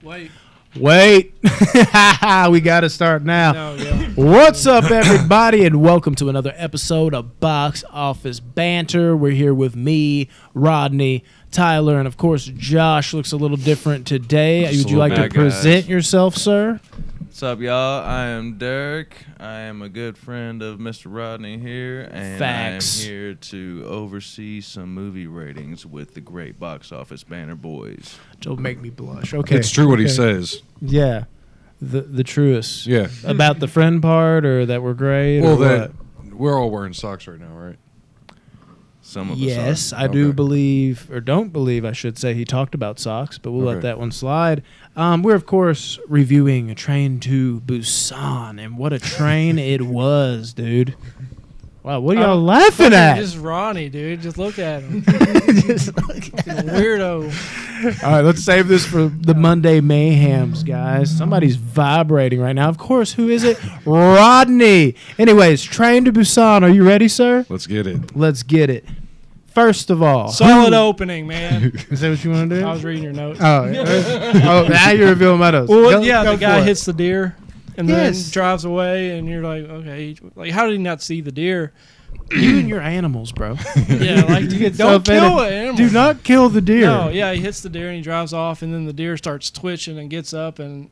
Wait. We got to start now. No, yeah. What's up, everybody, and welcome to another episode of Box Office Banter. We're here with me, Rodney, Tyler, and of course, Josh looks a little different today. Would you like to present yourself, sir? What's up, y'all? I am Derek. I am a good friend of Mr. Rodney here, and I am here to oversee some movie ratings with the great Box Office Banter boys. Don't make me blush. Okay, it's true what he says. Yeah, the truest. Yeah, about the friend part, or that we're great. Well, or that what? we're all wearing socks right now, right? Some of us yes, are. I do believe, or don't believe, I should say, he talked about socks, but we'll let that one slide. We're, of course, reviewing A Train to Busan, and what a train it was, dude. Wow, what are y'all laughing at? Just Ronnie, dude. Just look at him. Weirdo. All right, let's save this for the Monday mayhems, guys. Somebody's vibrating right now. Of course, who is it? Rodney. Anyways, Train to Busan. Are you ready, sir? Let's get it. Let's get it. First of all, solid opening, man. Is that what you want to do? I was reading your notes. Oh, now you're revealing my notes. Well, the guy hits the deer and then Yes. drives away, and you're like, okay, like how did he not see the deer? You and your animals, bro. Yeah, like don't kill an animal. Do not kill the deer. No, yeah, he hits the deer and he drives off, and then the deer starts twitching and gets up, and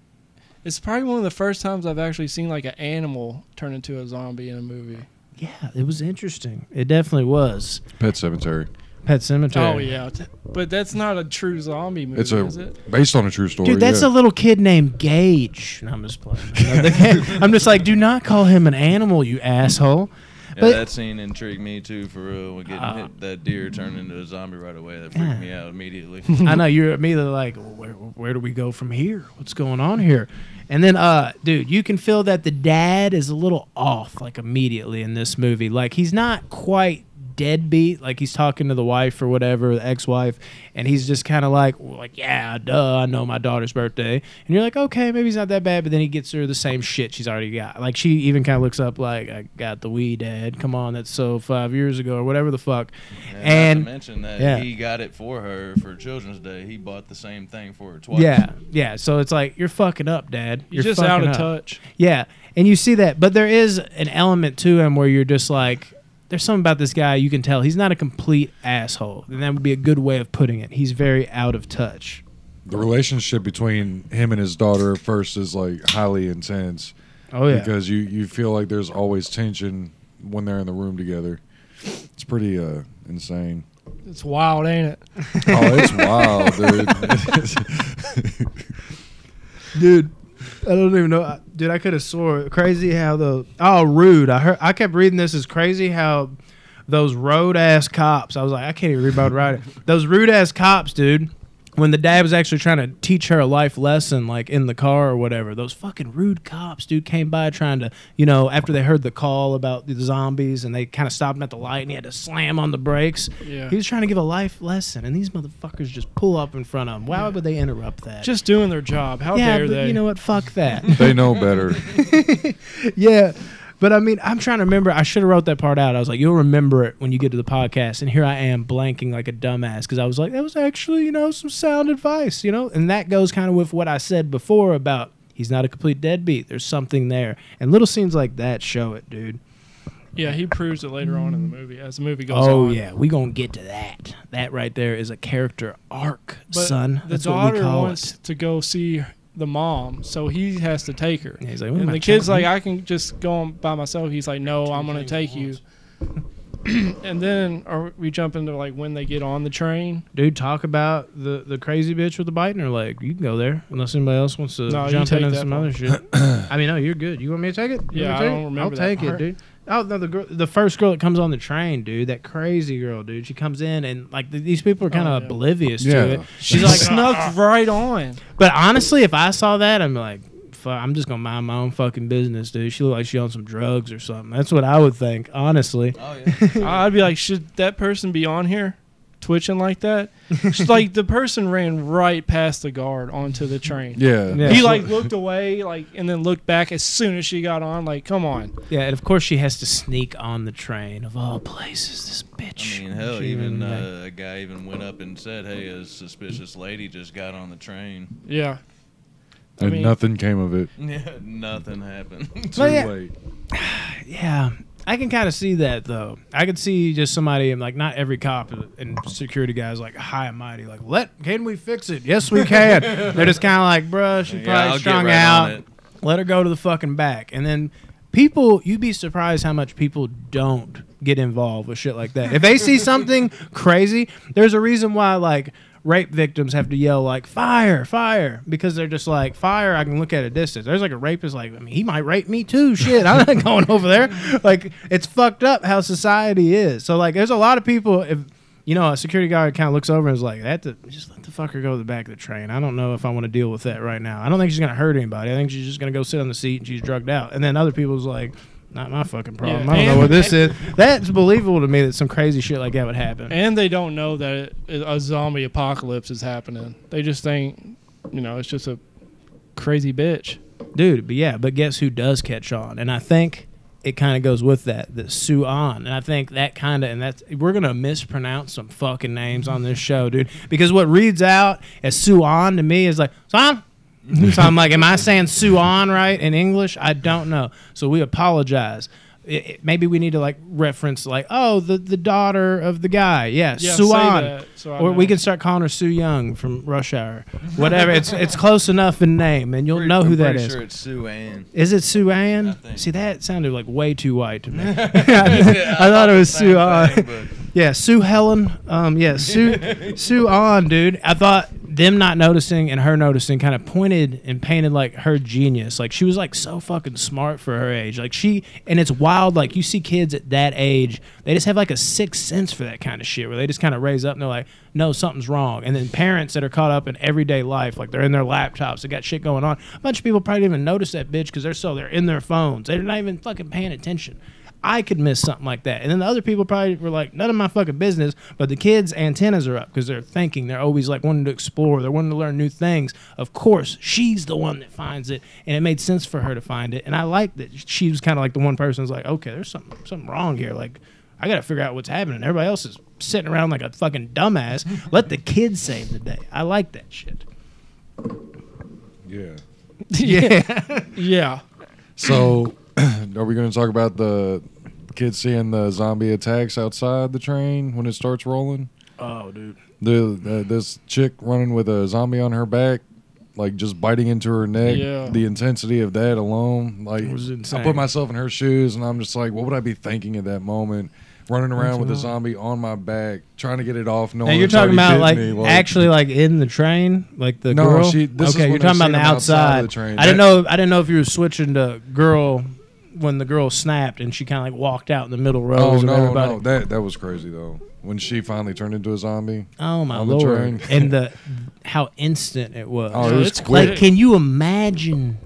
it's probably one of the first times I've actually seen like an animal turn into a zombie in a movie. Yeah, it was interesting. It definitely was. Pet Sematary. Pet Cemetery. Oh yeah, but that's not a true zombie movie, is it? Based on a true story. Dude, that's a little kid named Gage. No, I'm just playing. I'm just like, do not call him an animal, you asshole. Yeah, but that scene intrigued me too, for real. When getting hit, that deer turned into a zombie right away. That freaked me out immediately. I know, you're immediately like, where do we go from here? What's going on here? And then, dude, you can feel that the dad is a little off, like, immediately in this movie. Like, he's not quite deadbeat, like he's talking to the wife or whatever, the ex-wife, and he's just kind of like, yeah, duh, I know my daughter's birthday. And you're like, okay, maybe he's not that bad, but then he gets her the same shit she's already got. Like, she even kind of looks up like, I got the weed, Dad. Come on, that's so 5 years ago or whatever the fuck. And not to mention that he got it for her for Children's Day. He bought the same thing for her twice. Yeah, so it's like, you're fucking up, Dad. You're just out of touch. Yeah, and you see that, but there is an element to him where you're just like, there's something about this guy, you can tell he's not a complete asshole. And that would be a good way of putting it. He's very out of touch. The relationship between him and his daughter at first is like highly intense. Oh, yeah. Because you feel like there's always tension when they're in the room together. It's pretty insane. It's wild, ain't it? Oh, it's wild, dude. Dude, I don't even know. Dude, I could have swore. Crazy how rude. I kept reading this as crazy how those road-ass cops, I was like, I can't even read about it. Those rude-ass cops, dude, when the dad was actually trying to teach her a life lesson, like in the car or whatever, those fucking rude cops, dude, came by trying to, after they heard the call about the zombies and they kind of stopped him at the light and he had to slam on the brakes. Yeah. He was trying to give a life lesson and these motherfuckers just pull up in front of him. Why would they interrupt that? Just doing their job. How dare they? You know what? Fuck that. They know better. Yeah. But, I mean, I'm trying to remember. I should have wrote that part out. I was like, you'll remember it when you get to the podcast. And here I am blanking like a dumbass because I was like, that was actually, some sound advice, And that goes kind of with what I said before about he's not a complete deadbeat. There's something there. And little scenes like that show it, dude. Yeah, he proves it later on in the movie as the movie goes on. Oh, yeah. We going to get to that. That right there is a character arc, son. That's what we call wants it. to go see the mom, so he has to take her. Yeah, he's like, and the kid's like, I can just go on by myself. He's like, no, I'm going to take you. And then we jump into like when they get on the train. Dude, talk about the crazy bitch with the bite in her leg. You can go there unless anybody else wants to jump into some other shit. I mean, no, you're good. You want me to take it? Yeah, I don't remember that I'll take part. it, dude. Oh, no, the first girl that comes on the train, dude, that crazy girl, dude. She comes in and like these people are kind of oblivious to it. She's like snuck right on. But honestly, if I saw that, I'm like, fuck, I'm just gonna mind my own fucking business, dude. She looked like she on some drugs or something. That's what I would think, honestly. Oh yeah. I'd be like, should that person be on here? Twitching like that. It's like the person ran right past the guard onto the train. Yeah. He like looked away, like, and then looked back as soon as she got on. Like, come on. Yeah, and of course she has to sneak on the train of all places. This bitch. I mean, hell, even a guy even went up and said, "Hey, a suspicious lady just got on the train." Yeah. And mean, nothing came of it. Yeah, nothing happened. Too Well, yeah. late. Yeah, I can kind of see that though. I could see just somebody like not every cop and security guys like high and mighty like can we fix it? Yes, we can. They're just kind of like, bruh, she probably I'll strung get right on out. it. Let her go to the fucking back. And then people, you'd be surprised how much people don't get involved with shit like that. If they see something crazy, there's a reason why like rape victims have to yell like fire, fire, because they're just like fire. I can look at a distance. There's like a rapist like, I mean, he might rape me too. Shit, I'm not going over there. Like it's fucked up how society is. So like, there's a lot of people. If you know, a security guard kind of looks over and is like, just let the fucker go to the back of the train. I don't know if I want to deal with that right now. I don't think she's gonna hurt anybody. I think she's just gonna go sit on the seat and she's drugged out. And then other people's like, not my fucking problem. Yeah, I don't know what this is. That's believable to me that some crazy shit like that would happen. And they don't know that a zombie apocalypse is happening. They just think, you know, it's just a crazy bitch. Dude, but guess who does catch on? And I think it kind of goes with that Suan. And I think that kind of, and that's, we're going to mispronounce some fucking names on this show, dude. Because what reads out as Suan to me is like, Suan? So I'm like, am I saying Suan right in English? I don't know. So we apologize. Maybe we need to like reference like, oh, the daughter of the guy. Yeah, Yeah, Suan. say that, so I Or know. we can start calling her Sue Young from Rush Hour. Whatever. it's close enough in name, and you'll know who that I'm is. sure it's Sue Ann. Is it Sue Ann? I think. See, that sounded like way too white to me. I thought it was the Sue same Ann. thing, but- Yeah, Sue Helen. Yeah, Sue Ann, dude. I thought them not noticing and her noticing kind of pointed and painted like her genius. Like she was like so fucking smart for her age. Like and it's wild. Like you see kids at that age, they just have like a sixth sense for that kind of shit where they just kind of raise up and they're like, no, something's wrong. And then parents that are caught up in everyday life, like they're in their laptops, they got shit going on. A bunch of people probably didn't even notice that bitch because they're in their phones. They're not even fucking paying attention. I could miss something like that. And then the other people probably were like, none of my fucking business, but the kids' antennas are up because they're thinking. They're always like wanting to explore. They're wanting to learn new things. Of course, she's the one that finds it, and it made sense for her to find it. And I like that she was kind of like the one person who's like, okay, there's something wrong here. Like, I got to figure out what's happening. Everybody else is sitting around like a fucking dumbass. Let the kids save the day. I like that shit. Yeah. Yeah. Yeah. So, are we going to talk about the kids seeing the zombie attacks outside the train when it starts rolling? Oh, dude. This chick running with a zombie on her back, like just biting into her neck. Yeah. The intensity of that alone, like It was insane. I put myself in her shoes, and I'm just like, what would I be thinking at that moment? Running around with a zombie on my back, trying to get it off. Now you're talking about like actually like in the train, like the No, girl. this is Okay, when you're they talking about seen the them outside outside. the train. I didn't know if you were switching to girl when the girl snapped and she kind of like walked out in the middle rows Oh of no, everybody. no, that was crazy though. When she finally turned into a zombie. Oh my on the lord! train. And how instant it was. Oh, it was it's quick. Like, can you imagine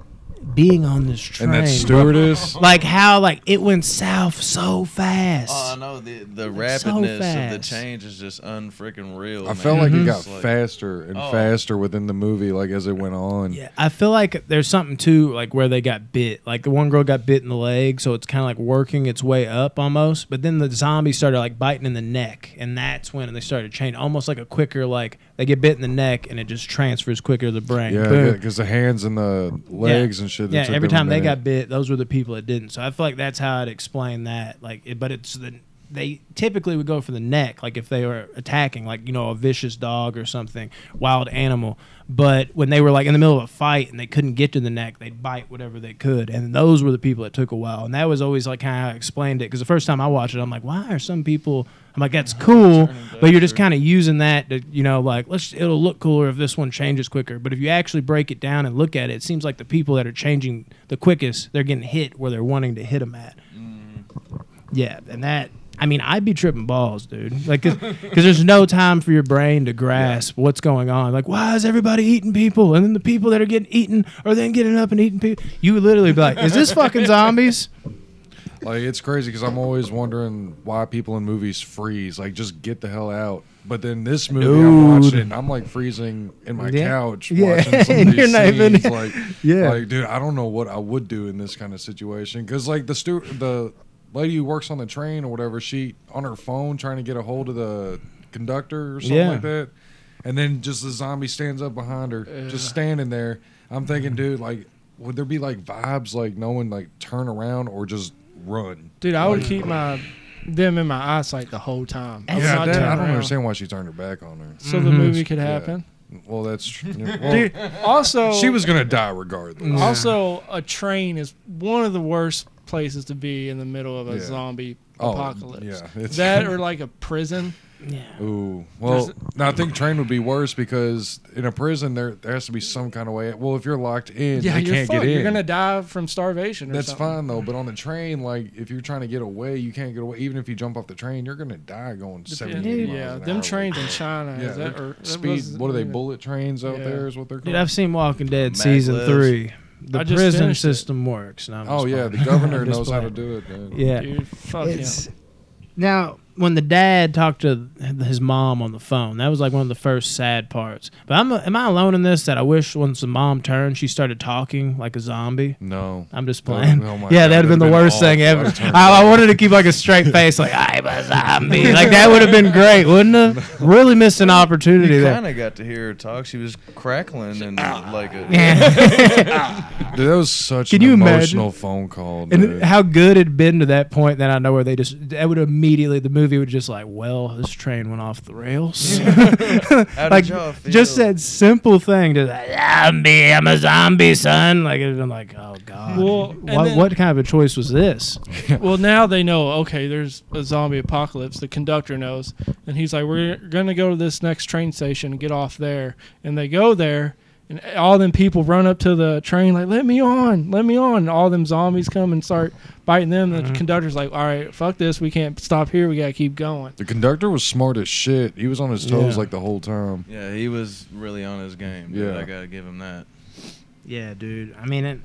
being on this train? And that stewardess. Like how like it went south so fast. Oh, I know the So rapidness of the fast. change is just unfreaking real. I felt like it got It's like- faster and Oh. faster within the movie, like as it went on. Yeah, I feel like there's something too, like where they got bit. Like the one girl got bit in the leg, so it's kind of like working its way up almost. But then the zombie started like biting in the neck, and that's when they started changing, almost like a quicker, like they get bit in the neck, and it just transfers quicker to the brain. Yeah, Boom. because the hands and the legs and shit. Yeah, it took every them a time they minute. got bit, those were the people that didn't. So I feel like that's how I'd explain that. Like, but it's they typically would go for the neck, like if they were attacking, like a vicious dog or something, wild animal. But when they were like in the middle of a fight and they couldn't get to the neck, they'd bite whatever they could. And those were the people that took a while. And that was always like kind of how I explained it. Because the first time I watched it, I'm like, why are some people? I'm like, that's cool, but you're just kind of using that to, like it'll look cooler if this one changes quicker. But if you actually break it down and look at it, it seems like the people that are changing the quickest, they're getting hit where they're wanting to hit them at. Yeah, and that. I mean, I'd be tripping balls, dude. Like, because there's no time for your brain to grasp what's going on. Like, why is everybody eating people? And then the people that are getting eaten are then getting up and eating people. You would literally be like, is this fucking zombies? Like, it's crazy because I'm always wondering why people in movies freeze. Like, just get the hell out. But then this movie, I'm watching it, and I'm like freezing in my couch watching some and of you're these not even. scenes. Like, like, dude, I don't know what I would do in this kind of situation. Because, like, the lady who works on the train or whatever, she on her phone trying to get a hold of the conductor or something like that. and then just the zombie stands up behind her, just standing there. I'm thinking, dude, like, would there be like vibes, like no one like turn around or just run? Dude, I would keep them in my eyesight the whole time. I I don't understand why she turned her back on her. So the movie could happen. Well, that's true. Well, Dude, also, she was gonna die regardless. Also, a train is one of the worst places to be in the middle of a zombie apocalypse. Yeah, that or like a prison. Yeah. Ooh. Well, no, I think train would be worse because in a prison there has to be some kind of way. Well, if you're locked in, you can't get in. You're gonna die from starvation. Or That's something. fine though. But on the train, like if you're trying to get away, you can't get away. Even if you jump off the train, you're gonna die going 70 miles Yeah, an them hour. trains in China. Yeah, is that, or speed. What are they? Bullet trains out there is what they're called. Dude, I've seen Walking Dead season 3. The prison system works. No, oh yeah, the governor knows how to do it. Man. Yeah. Dude, fuck him. Now, when the dad talked to his mom on the phone, that was like one of the first sad parts. But am I alone in this that I wish once the mom turned, she started talking like a zombie? No. I'm just playing. Oh my yeah, God, that'd have been the worst thing ever. I wanted to keep like a straight face, like, I'm a zombie. Like, that would have been great, wouldn't it? Really missed an opportunity there. You kind of got to hear her talk. She was crackling and like a... Dude, that was such Can an you emotional imagine? phone call. And Dude. how good it'd been to that point, then I know where that would immediately, the movie would just like, well, this train went off the rails. How like, did y'all feel? just that simple thing, just like, zombie, I'm a zombie, son. Like, it'd been like, oh, God. Well, what kind of a choice was this? Well, now they know, okay, there's a zombie apocalypse. The conductor knows. And he's like, we're going to go to this next train station and get off there. And they go there, and all them people run up to the train like, let me on. And all them zombies come and start biting them. The conductor's like, all right, fuck this. We can't stop here. We got to keep going. The conductor was smart as shit. He was on his toes like the whole time. Yeah, he was really on his game. Dude. Yeah. I got to give him that. Yeah, dude. I mean, I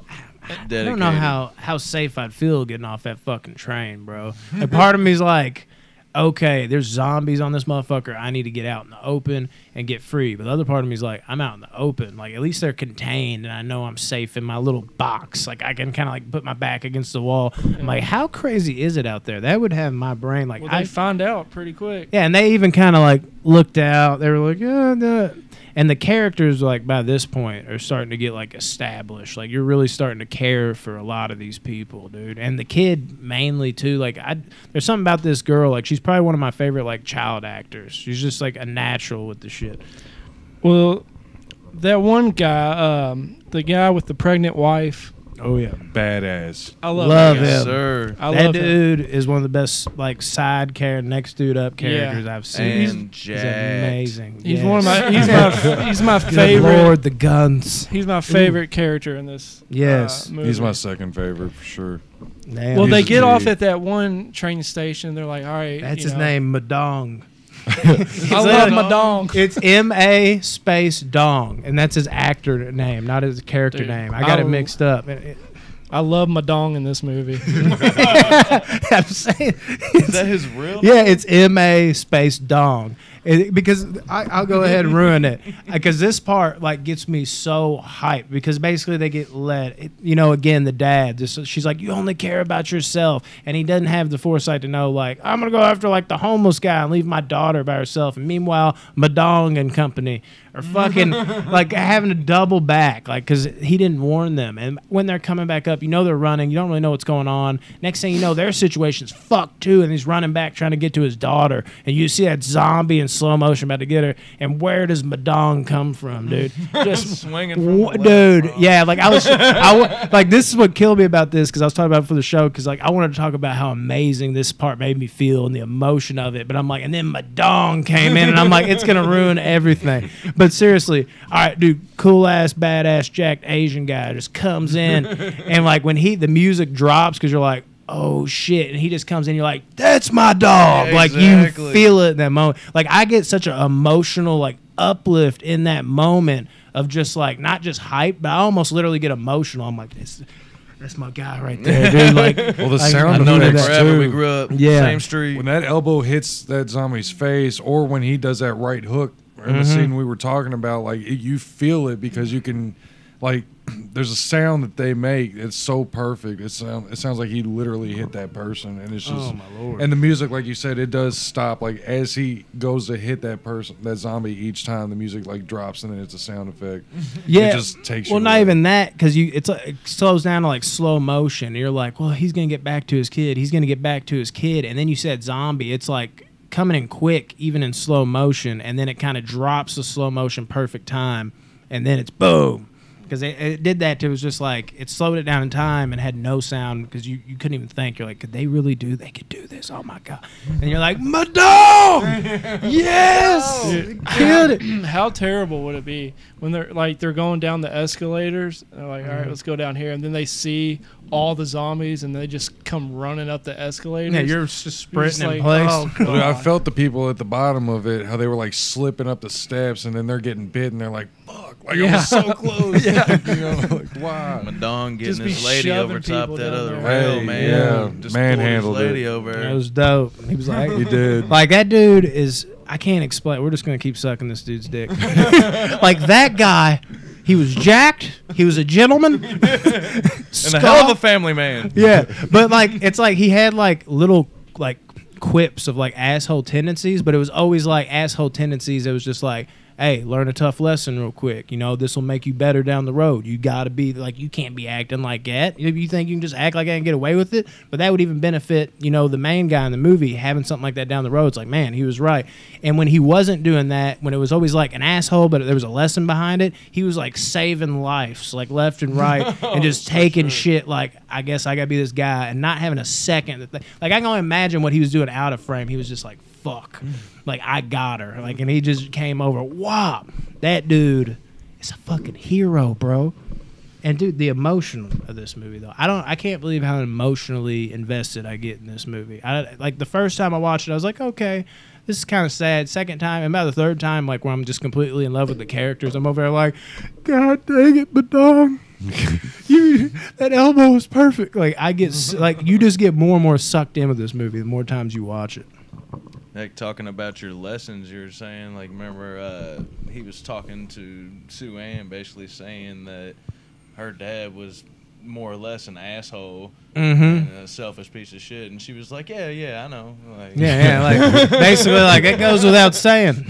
Dedicated. don't know how safe I'd feel getting off that fucking train, bro. Like, part of me's like, okay, there's zombies on this motherfucker. I need to get out in the open and get free. But the other part of me is like, I'm out in the open. Like, at least they're contained, and I know I'm safe in my little box. Like, I can kind of like put my back against the wall. I'm like, how crazy is it out there? That would have my brain like. Well, they find out pretty quick. Yeah, and they even kind of like looked out. They were like, yeah. And the characters, like, by this point are starting to get like established. Like, you're really starting to care for a lot of these people, dude. And the kid mainly too. Like, there's something about this girl. Like, she's probably one of my favorite like child actors. She's just like a natural with the shit. Well, that one guy, the guy with the pregnant wife. Oh yeah, badass. I love him. Yes, sir. I that love dude is one of the best like side next dude up characters I've seen. And He's amazing. He's Yes. one of my. He's my Good favorite. Lord, the guns. He's my favorite character in this. Yes. Movie. He's my second favorite for sure. Damn. Well, they He's get off big. at that one train station. They're like, all right. That's you his know, name, Madong. I love my dong. It's M.A. space Dong, and that's his actor name, not his character Dude, name. I got it mixed up. I love my dong in this movie. I'm saying, Is that his real name? yeah, it's M.A. space Dong. Because I'll go ahead and ruin it, because this part like gets me so hyped, because basically they get led, again, the dad, she's like, you only care about yourself, and he doesn't have the foresight to know, like, I'm gonna go after like the homeless guy and leave my daughter by herself, and meanwhile Madong and company are fucking like having to double back, like, because he didn't warn them, and when they're coming back up, they're running, you don't really know what's going on. Next thing you know, their situation's fucked too, and he's running back trying to get to his daughter, and you see that zombie in slow motion about to get her, and where does Madong come from, dude? Just Swinging from the left, dude, bro. yeah, like like this is what killed me about this, because I was talking about it for the show, because like I wanted to talk about how amazing this part made me feel and the emotion of it, but I'm like, and then Madong came in, and I'm like, it's gonna ruin everything. But seriously, all right, dude, cool ass, badass, jacked Asian guy just comes in, and like when the music drops, because you're like, oh shit, and he just comes in, you're like, that's my dog. Yeah, like exactly. you feel it in that moment. Like I get such an emotional like uplift in that moment of just like not just hype, but I almost literally get emotional. I'm like, that's my guy right there, dude. Like, Well, the I sound I've known him effects forever. too. We grew up Yeah. same street. When that elbow hits that zombie's face, or when he does that right hook in the scene we were talking about, like you feel it, because you can, like, there's a sound that they make. It's so perfect. It sounds like he literally hit that person, and it's just. Oh my lord! And the music, like you said, it does stop. Like as he goes to hit that person, that zombie, each time the music like drops, and then it's a sound effect. Yeah, it just takes. Well, you not away. even that, because it slows down to like slow motion. And you're like, well, he's gonna get back to his kid. He's gonna get back to his kid, and then you said zombie. It's like coming in quick, even in slow motion, and then it kind of drops the slow motion perfect time, and then it's boom. Because it did that. It was just like it slowed it down in time and had no sound because you couldn't even think. You're like, could they really do? They could do this. Oh my god! And you're like, my dog, yes, killed it. How terrible would it be when they're going down the escalators? And they're like, all right, let's go down here, and then they see all the zombies and they just come running up the escalators. Yeah, you're just sprinting in like, place. oh, Dude, I God. felt the people at the bottom of it, how they were like slipping up the steps, and then they're getting bit, and they're like, "Fuck!" Like I was so close. You know, like why? Madonna Just getting be this lady shoving over top people that down other there. rail, Hey, man. yeah, Just manhandled pulled his lady it. over. That was dope. He was like, He did. like that dude is. I can't explain. We're just gonna keep sucking this dude's dick. Like that guy, he was jacked. He was a gentleman. And a hell of a family man. Yeah, but like it's like he had like little like quips of like asshole tendencies, but it was always like asshole tendencies. It was just like, hey, learn a tough lesson real quick. You know, this will make you better down the road. You got to be like, you can't be acting like that. If you think you can just act like that and get away with it, but that would even benefit, you know, the main guy in the movie having something like that down the road. It's like, man, he was right. And when he wasn't doing that, when it was always like an asshole, but there was a lesson behind it, he was like saving lives, like left and right, and just taking shit like, I guess I got to be this guy, and not having a second. Like, I can only imagine what he was doing out of frame. He was just like, fuck. Like, I got her. Like, and he just came over. Wow. That dude is a fucking hero, bro. And dude, the emotion of this movie though. I can't believe how emotionally invested I get in this movie. Like the first time I watched it, I was like, okay, this is kind of sad. Second time, and about the third time, like where I'm just completely in love with the characters, I'm over there like, God dang it, Badong. That elbow was perfect. Like I get like you just get more and more sucked in with this movie the more times you watch it. Like talking about your lessons, you were saying, like, remember he was talking to Sue Ann, basically saying that her dad was more or less an asshole and a selfish piece of shit, and she was like, yeah, I know. Like, yeah, like basically, like it goes without saying.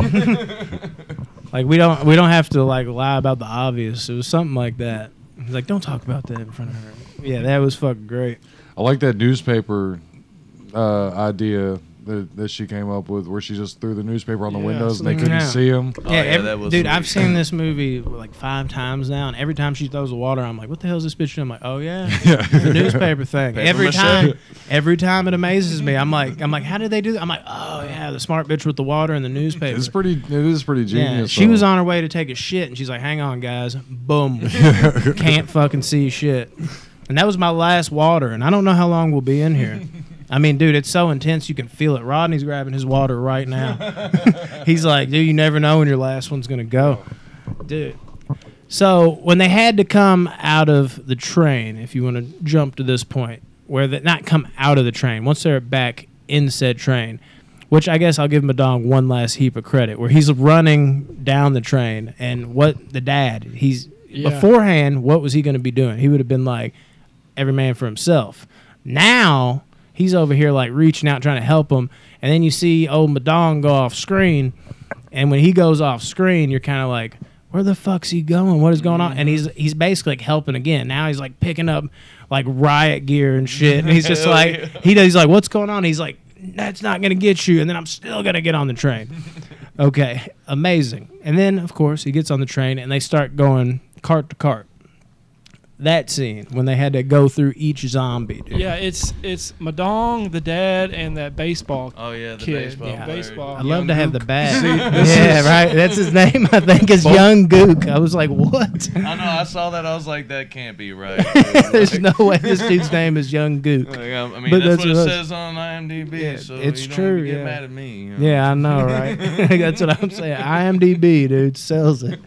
Like we don't have to like lie about the obvious. It was something like that. He's like, don't talk about that in front of her. Yeah, that was fucking great. I like that newspaper idea that she came up with, where she just threw the newspaper on the windows and they couldn't see them. Oh, yeah, that was dude, sweet. I've seen this movie like 5 times now, and every time she throws the water, I'm like, what the hell is this bitch doing? I'm like, oh yeah, the newspaper thing. Paper Every time it amazes me. I'm like, how did they do that? I'm like, oh yeah, the smart bitch with the water and the newspaper. It is pretty genius. Yeah, she was on her way to take a shit, and she's like, hang on, guys. Boom. Can't fucking see shit. And that was my last water, and I don't know how long we'll be in here. I mean, dude, it's so intense you can feel it. Rodney's grabbing his water right now. He's like, dude, you never know when your last one's going to go. Dude. So when they had to come out of the train, if you want to jump to this point, where they not come out of the train, once they're back in said train, which I guess I'll give Madong one last heap of credit, where he's running down the train, and what the dad, beforehand, what was he going to be doing? He would have been like, every man for himself. Now he's over here like reaching out, trying to help him, and then you see old Madong go off screen, and when he goes off screen, you're kind of like, where the fuck's he going? What is going on? And he's basically like helping again. Now he's like picking up like riot gear and shit, and he's just like he's like, what's going on? He's like, that's not gonna get you, and then I'm still gonna get on the train. Okay, amazing. And then of course he gets on the train, and they start going cart to cart. That scene when they had to go through each zombie, dude. Yeah, it's Madong, the dad, and that baseball. Oh yeah, the kid. baseball. Yeah, player. baseball. I love to have the bat. See, Yeah, right. That's his name. I think is Young Gook. I was like, what? I know. I saw that. I was like, that can't be right. There's no way this dude's name is Young Gook. Like, I mean, But that's what it was. says on IMDb. Yeah, so it's you true, Don't get yeah. mad at me. You know? Yeah, I know, right? That's what I'm saying. IMDb, dude, sells it.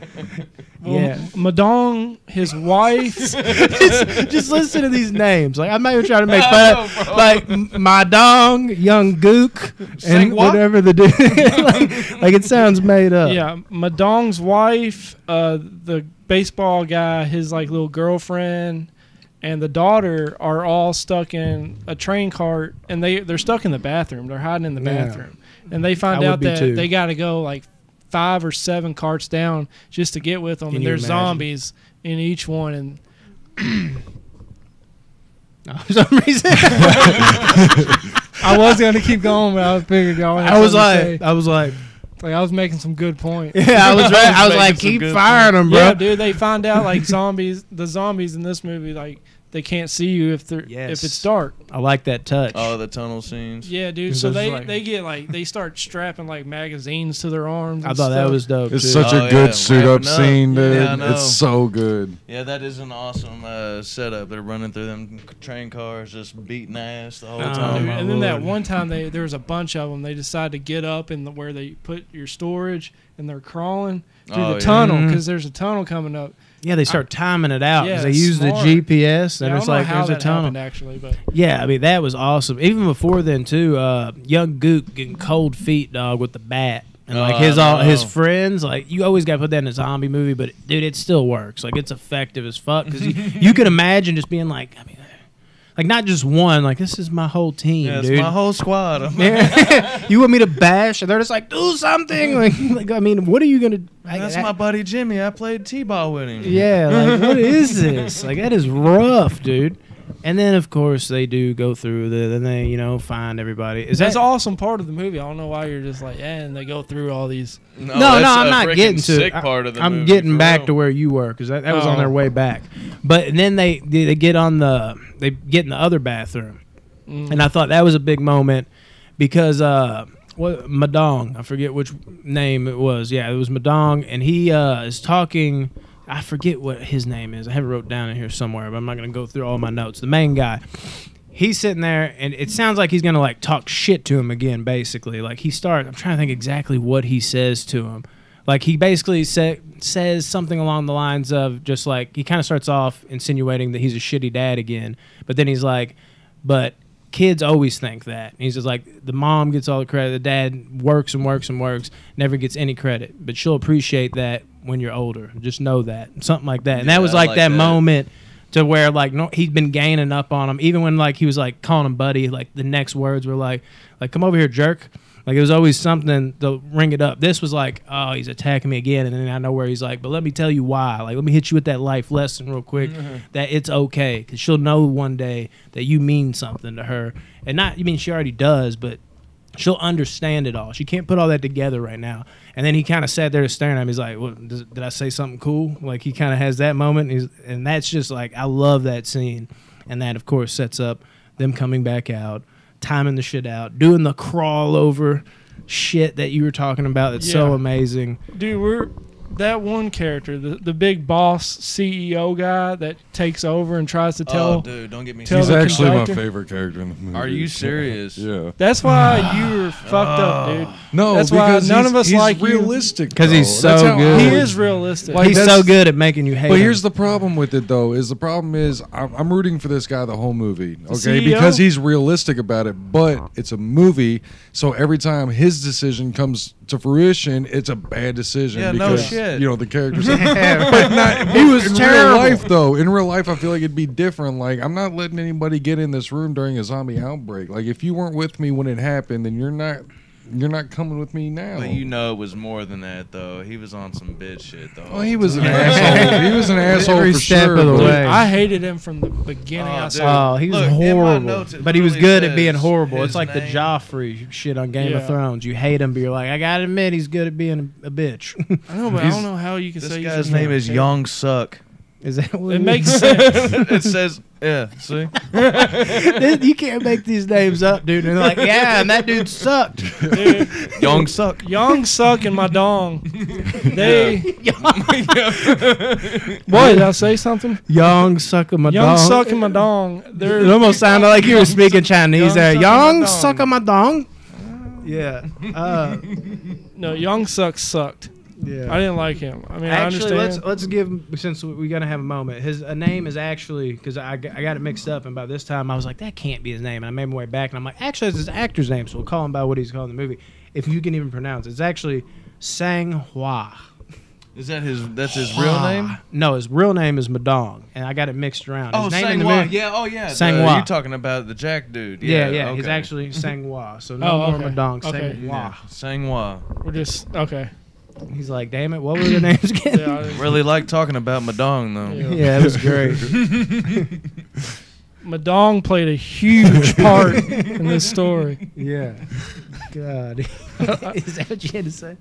Well, Yeah. Madong, his wife. Just listen to these names. Like I'm not even trying to make fun of like Madong, Young Gook, and what? whatever the dude. like it sounds made up. Yeah, Madong's wife, the baseball guy, his like little girlfriend, and the daughter are all stuck in a train cart, and they're stuck in the bathroom. They're hiding in the bathroom, and they find out that they got to go like 5 or 7 carts down just to get with them, and there's zombies in each one, and for some reason, I was gonna keep going, but I figured y'all. I was like, I was making some good points. Yeah, I was right. I was like, keep firing them, bro. Yeah, dude. They find out like the zombies in this movie, like they can't see you if it's dark. I like that touch. Oh, the tunnel scenes. Yeah, dude. So they get like they start strapping like magazines to their arms. I thought that was dope. It's such a good suit up scene, dude. Yeah, it's so good. Yeah, that is an awesome setup. They're running through them train cars, just beating ass the whole time. Dude, and then that one time there was a bunch of them. They decided to get up in where they put your storage, and they're crawling through the tunnel because there's a tunnel coming up. Yeah, they start timing it out because they use the GPS, and it's like there's a tunnel. Actually, but yeah, I mean that was awesome. Even before then too, young Gook getting cold feet, dog, with the bat, and like his friends. Like you always got to put that in a zombie movie, but dude, it still works. Like it's effective as fuck because you can imagine just being like, I mean. Like, not just one. Like, this is my whole team, dude. It's my whole squad. You want me to bash? And they're just like, do something. Like I mean, what are you going to... That's my buddy Jimmy. I played T-ball with him. Yeah, like, what is this? Like, that is rough, dude. And then, of course, they do go through then they, find everybody. That's an awesome part of the movie. I don't know why you're just like, and they go through all these. No, I'm not getting to sick part of the movie. I'm getting back to where you were because that was on their way back. But then they get they get in the other bathroom, and I thought that was a big moment because Madong, I forget which name it was. Yeah, it was Madong, and he is talking. I forget what his name is. I have it wrote down in here somewhere, but I'm not going to go through all my notes. The main guy, he's sitting there, and it sounds like he's going to like talk shit to him again, basically. Like I'm trying to think exactly what he says to him. Like he basically says something along the lines of just like, he kind of starts off insinuating that he's a shitty dad again, but then he's like, but kids always think that. And he's just like, the mom gets all the credit, the dad works and works and works, never gets any credit, but she'll appreciate that when you're older. Just know that. Something like that. And that was like that moment to where like he'd been gaining up on him. Even when like he was like calling him buddy, like the next words were like come over here, jerk. Like it was always something to ring it up. This was like, oh, he's attacking me again. And then I know where he's like, but let me tell you why. Like, let me hit you with that life lesson real quick that it's okay. Because she'll know one day that you mean something to her. And she already does, but she'll understand it all. She can't put all that together right now. And then he kind of sat there staring at him. He's like, well, did I say something cool? Like he kind of has that moment. And that's just like, I love that scene. And that, of course, sets up them coming back out, timing the shit out, doing the crawl over shit that you were talking about. That's so amazing. Dude, that one character, the big boss CEO guy that takes over and tries to tell. Oh, dude, don't get me. He's actually my favorite character in the movie. Are you serious? Yeah. That's why you're fucked up, dude. No, that's because why none of us he's like realistic. Because he's so good. He is realistic. Like, he's so good at making you hate him. But here's the problem with it, though. I'm rooting for this guy the whole movie. Okay, because he's realistic about it. But it's a movie, so every time his decision comes to fruition, it's a bad decision. Yeah, because, no shit. The characters. But he was terrible. Real life, though. In real life, I feel like it'd be different. Like, I'm not letting anybody get in this room during a zombie outbreak. Like, if you weren't with me when it happened, then you're not coming with me now. But it was more than that, though. He was on some bitch shit, though. Oh, he was an asshole. He was an asshole Every for step sure. of the Dude, way. I hated him from the beginning. He was horrible. But he was good at being horrible. It's like the Joffrey shit on Game of Thrones. You hate him, but you're like, I gotta admit, he's good at being a bitch. I know, but I don't know how you can say this guy's name is Young Suck. Is that what it makes sense? It says, yeah, see? You can't make these names up, dude. And they're like, yeah, and that dude sucked. Dude, Young Suck. Young Suck and my dong. They. Boy, did I say something? Young Suck and my dong. Young Suck and my dong. It almost sounded like you were speaking Chinese there. Young Suck and my dong. Yeah. No, Young Suck sucked. Yeah. I didn't like him. I mean, actually, I understand. let's give him, since we're gonna have a moment. His name is actually, because I got it mixed up, and by this time I was like, that can't be his name. And I made my way back, and I'm like, actually, it's his actor's name, so we'll call him by what he's called in the movie. If you can even pronounce it, it's actually Sang Hua. Is that that's his real name? No, his real name is Madong, and I got it mixed around. His name in the Sang-Hwa. movie- Yeah, oh yeah. Sang-Hwa. You're talking about the Jack dude. Yeah, Okay. he's actually Sang-Hwa. So Oh, no more okay. Madong, Okay. Sang-Hwa. Yeah. Sang-Hwa. We're just okay. He's like, damn it, what were their names again? Yeah, I just- Really like talking about Madong though. Yeah. Yeah, it was great. Madong played a huge part in this story. Yeah. God. Is that what you had to say?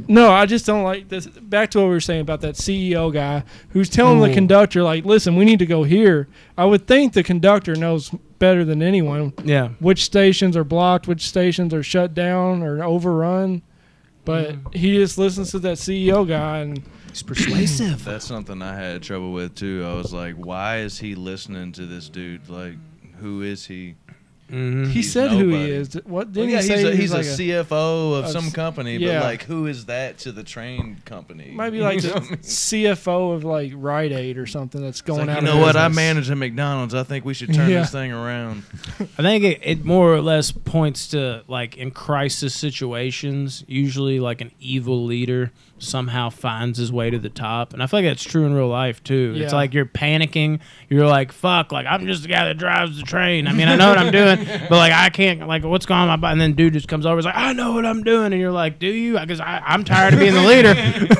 No, I just don't like this. Back to what we were saying about that CEO guy who's telling the Ooh. conductor, like, listen, we need to go here. I would think the conductor knows better than anyone Yeah. which stations are blocked, which stations are shut down or overrun. But he just listens to that CEO guy and He's persuasive. That's something I had trouble with too. I was like, why is he listening to this dude? Like, who is he? Mm-hmm. he He's said who he nobody. is. What Well, didn't yeah, he say? he's a like CFO of a some s- company, yeah. but like, who is that to the train company? might be like You the know what I mean? CFO of like Rite Aid or something that's It's going like, out. you of know what? I business. manage at McDonald's. I think we should turn Yeah. this thing around. I think it more or less points to, like, in crisis situations, usually like an evil leader somehow finds his way to the top. And I feel like that's true in real life too. It's Yeah. like you're panicking. You're like, fuck, like, I'm just the guy that drives the train. I mean, I know what I'm doing, but like, I can't, like, what's going on in my body? And then dude just comes over and is like, I know what I'm doing. And you're like, do you? Because I'm tired of being the leader.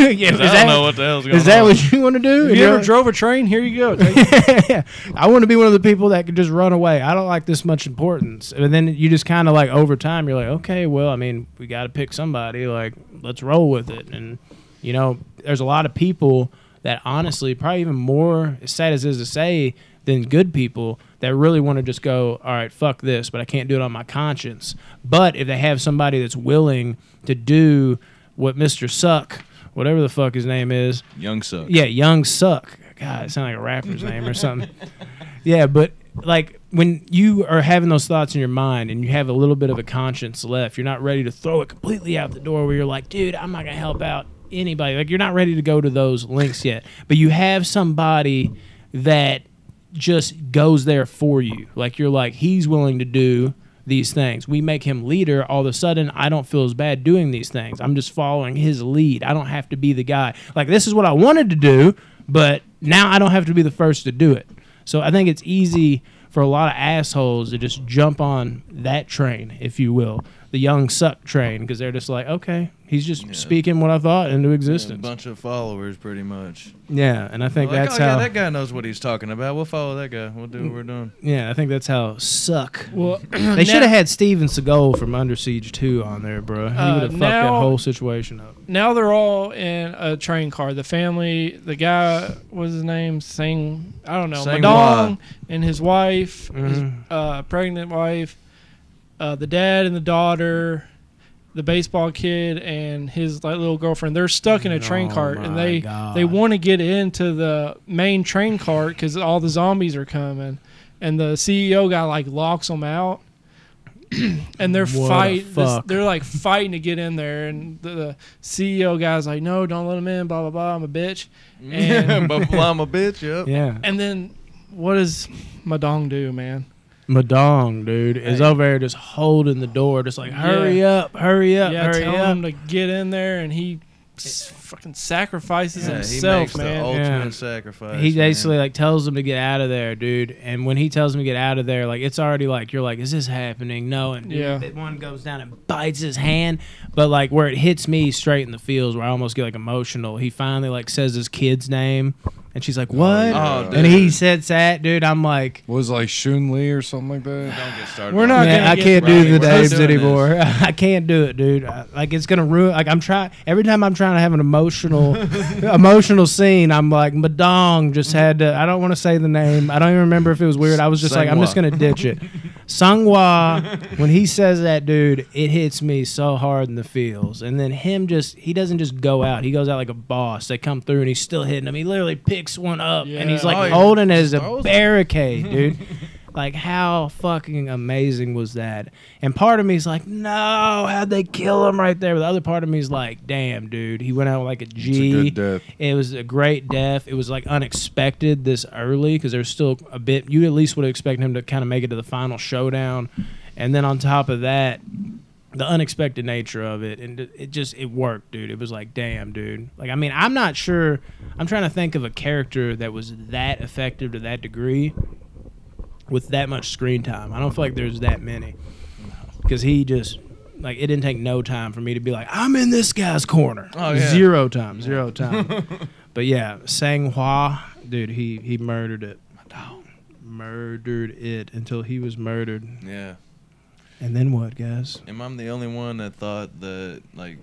Yeah, I don't know what the hell's going on. is that what you want to do? Have And you you're ever like- drove a train? Here you go. Take it. Yeah. I want to be one of the people that can just run away. I don't like this much importance. And then you just kind of like over time, you're like, okay, well, I mean, we got to pick somebody. Like, let's roll with it. And, you know, there's a lot of people that honestly, probably even more, as sad as it is to say, than good people that really want to just go, all right, fuck this, but I can't do it on my conscience. But if they have somebody that's willing to do what Mr. Suck, whatever the fuck his name is, Young Suck. yeah, Young Suck. God, it sounds like a rapper's name or something. Yeah, but like when you are having those thoughts in your mind and you have a little bit of a conscience left, you're not ready to throw it completely out the door where you're like, dude, I'm not going to help out anybody. Like, you're not ready to go to those links yet. But you have somebody that just goes there for you. Like, you're like, he's willing to do these things. We make him leader. All of a sudden, I don't feel as bad doing these things. I'm just following his lead. I don't have to be the guy. Like, this is what I wanted to do, but now I don't have to be the first to do it. So I think it's easy for a lot of assholes to just jump on that train, if you will, the Young Suck train, because they're just like, okay, he's just speaking what I thought into A existence. bunch of followers, pretty much. Yeah, and I think Like, that's oh, how. yeah, that guy knows what he's talking about. We'll follow that guy. We'll do what we're doing. Yeah, I think that's how Suck. Well, They should have had Steven Seagal from Under Siege 2 on there, bro. He would have fucked that now- whole situation up. now they're all in a train car. The family, the guy, what's his name? I don't know. Sang-Hwa. Madong and his wife, his Mhm. pregnant wife, the dad and the daughter, the baseball kid and his like little girlfriend. They're stuck in a train Oh cart, and my they God. want to get into the main train cart because all the zombies are coming, and the CEO guy like locks them out. And they're What a fighting. fuck. They're like fighting to get in there, and the CEO guy's like, "No, don't let him in." Blah blah blah. I'm a bitch. And But I'm a bitch, yep. Yeah. and then what does Madong do, man? Madong, dude, is over there just holding the door, just like, hurry up, hurry up, Yeah, hurry tell up. him to get in there, and he fucking sacrifices Yeah, he himself, makes man. the ultimate Yeah. sacrifice. He basically man. like tells him to get out of there, dude. And when he tells him to get out of there, like it's already like you're like, is this happening? No. And Yeah. dude, one goes down and bites his hand, but like where it hits me straight in the feels, where I almost get like emotional. He finally like says his kid's name, and she's like, what? yeah. Oh, And he dude. says that, dude. I'm like, Was it like Shun Li or something like that? Don't get started. We're on not that. gonna I get can't right. do the We're not names doing anymore. I can't do it, dude. Like it's gonna ruin. Like I'm trying. Every time I'm trying to have an emotional scene, I'm like, Madong just had to. I don't want to say the name. I don't even remember if it was weird. I was just like, I'm just Sang-Hwa. gonna ditch it. Sang-Hwa, when he says that, dude, it hits me so hard in the feels. And then he doesn't just go out. He goes out like a boss. They come through and he's still hitting them. He literally picks one up and he's Yeah. like Oh, yeah. holding it as a Throws it. barricade, dude. Like, how fucking amazing was that? And part of me is like, no, how'd they kill him right there? But the other part of me is like, damn, dude, he went out like a G. It's a good death. It was a great death. It was like unexpected this early because there's still a bit. You at least would expect him to kind of make it to the final showdown. And then on top of that, the unexpected nature of it, and it worked, dude. It was like, damn, dude. Like, I mean, I'm not sure. I'm trying to think of a character that was that effective to that degree with that much screen time. I don't feel like there's that many, because he just, like, it didn't take no time for me to be like, I'm in this guy's corner. Oh, yeah. Zero time. But yeah, Sang-hwa, dude, he murdered it. Murdered it until he was murdered. Yeah. And then what, guys? Am I the only one that thought that, like,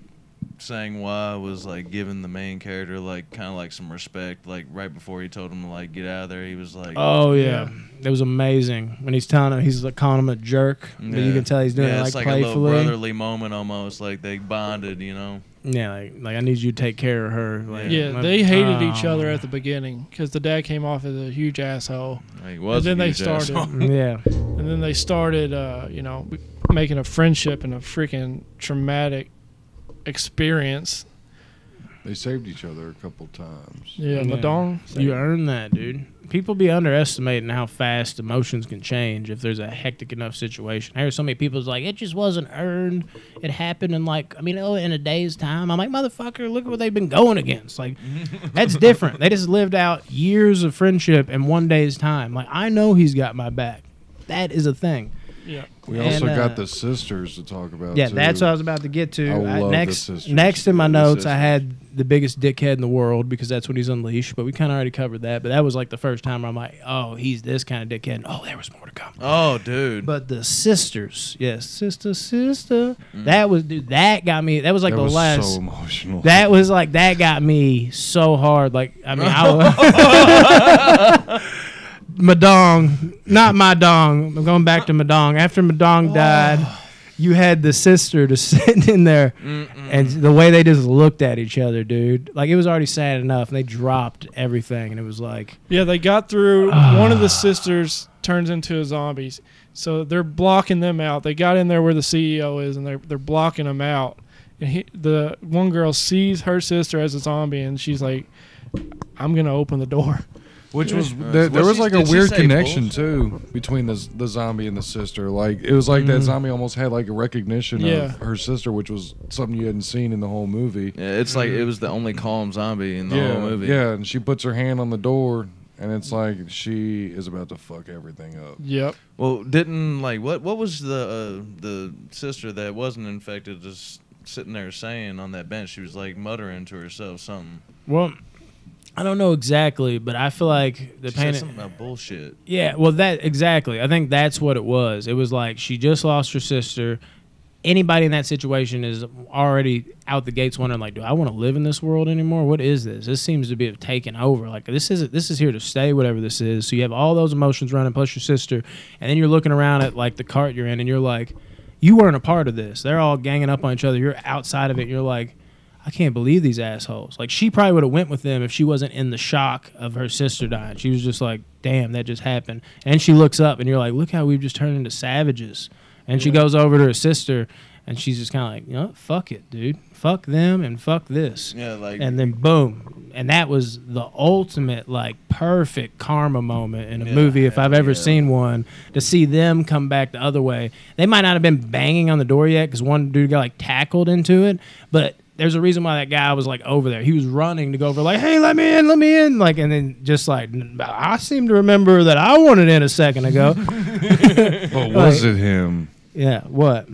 Sang-hwa was, like, giving the main character, like, kind of like some respect? Like, right before he told him to, like, get out of there, he was like... Oh, yeah. It was amazing. When he's telling him, he's like calling him a jerk. Yeah. But you can tell he's doing it, like, playfully. It's like a little brotherly moment almost. Like, they bonded, you know? Yeah, like I need you to take care of her. Like, yeah, they hated each other at the beginning because the dad came off as a huge asshole. He was, and then a they huge started, asshole. Yeah, and then they started, making a friendship and a freaking traumatic experience. They saved each other a couple times. Yeah, Madong. You earned that, dude. People be underestimating how fast emotions can change if there's a hectic enough situation. I hear so many people's like, it just wasn't earned. It happened in in a day's time. I'm like, motherfucker, look at what they've been going against. Like, that's different. They just lived out years of friendship in one day's time. Like, I know he's got my back. That is a thing. Yeah. We also got the sisters to talk about. Yeah, too. that's what I was about to get to. I love next, the sisters. next in my notes, I sisters. had the biggest dickhead in the world because that's when he's unleashed. But we kind of already covered that. But that was like the first time where I'm like, oh, he's this kind of dickhead. Oh, there was more to come. Oh, dude. But the sisters, yes, sister. That was, dude. That got me. That was like that the was last. so emotional. That was like that got me so hard. Like, I mean, Madong, not my dong. I'm going back to Madong. After Madong died, you had the sister just sitting in there, and the way they just looked at each other, dude. Like, it was already sad enough, and they dropped everything, and it was like... Yeah, they got through. One of the sisters turns into a zombie, so they're blocking them out. They got in there where the CEO is, and they're blocking them out. And the one girl sees her sister as a zombie, and she's like, I'm going to open the door. Which was there was like a weird connection too between the zombie and the sister. Like, it was like that zombie almost had like a recognition of her sister, which was something you hadn't seen in the whole movie. Yeah, it's like it was the only calm zombie in the whole movie. Yeah, and she puts her hand on the door, and it's like she is about to fuck everything up. Yep. Well, didn't what was the sister that wasn't infected just sitting there saying on that bench? She was like muttering to herself something. Well, I don't know exactly, but I feel like She said something about bullshit. Yeah, well, that exactly. I think that's what it was. It was like she just lost her sister. Anybody in that situation is already out the gates wondering, like, do I want to live in this world anymore? What is this? This seems to be taken over. Like, this is here to stay, whatever this is. So you have all those emotions running, plus your sister, and then you're looking around at like the cart you're in, and you're like, you weren't a part of this. They're all ganging up on each other. You're outside of it. You're like, I can't believe these assholes. Like, she probably would have went with them if she wasn't in the shock of her sister dying. She was just like, damn, that just happened. And she looks up, and you're like, look how we've just turned into savages. And she goes over to her sister, and she's just kind of like, you know, fuck it, dude. Fuck them and fuck this. Yeah, like... And then boom. And that was the ultimate, like, perfect karma moment in a movie, if I've ever seen one, to see them come back the other way. They might not have been banging on the door yet because one dude got, like, tackled into it, but... There's a reason why that guy was like over there. He was running to go over, like, hey, let me in. Like, and then just like, I seem to remember that I wanted in a second ago. But was it him? Yeah, what?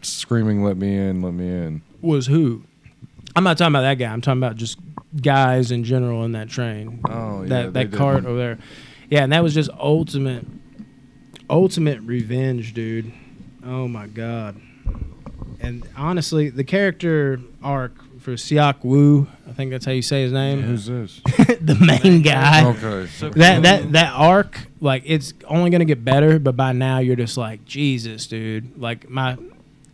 Screaming, let me in. Was who? I'm not talking about that guy. I'm talking about just guys in general in that train. Oh, yeah. That cart over there. Yeah, and that was just ultimate revenge, dude. Oh, my God. And honestly, the character arc for Seok Woo, I think that's how you say his name. Yeah. Who's this? The main guy. Okay. That arc, like, it's only gonna get better, but by now you're just like, Jesus, dude. Like, my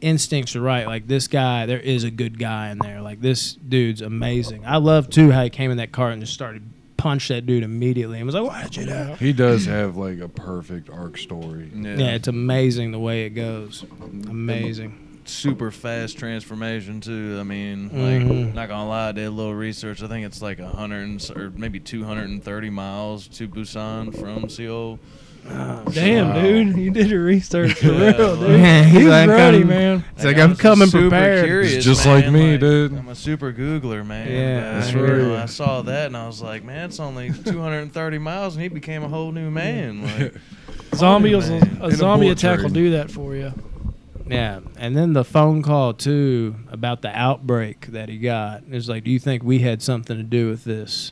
instincts are right. Like, this guy, there is a good guy in there. Like, this dude's amazing. I love too how he came in that car and just started punch that dude immediately and was like, why'd you do? He does have like a perfect arc story. Yeah, it's amazing the way it goes. Amazing. super fast transformation too. I mean, like, not gonna lie, I did a little research. I think it's like 100 or maybe 230 miles to Busan from Seoul. Damn, dude, you did your research for real, dude. Man, He's like, ready, man. It's like I'm coming super prepared. Curious, It's just man. like me, dude. I'm a super Googler, man. Yeah, But, that's you know, right. I saw that and I was like, man, it's only 230 miles, and he became a whole new man. Like, Zombie, man. a zombie bullet attack will train. do that for you. Yeah, and then the phone call too about the outbreak that he got. It's like, do you think we had something to do with this?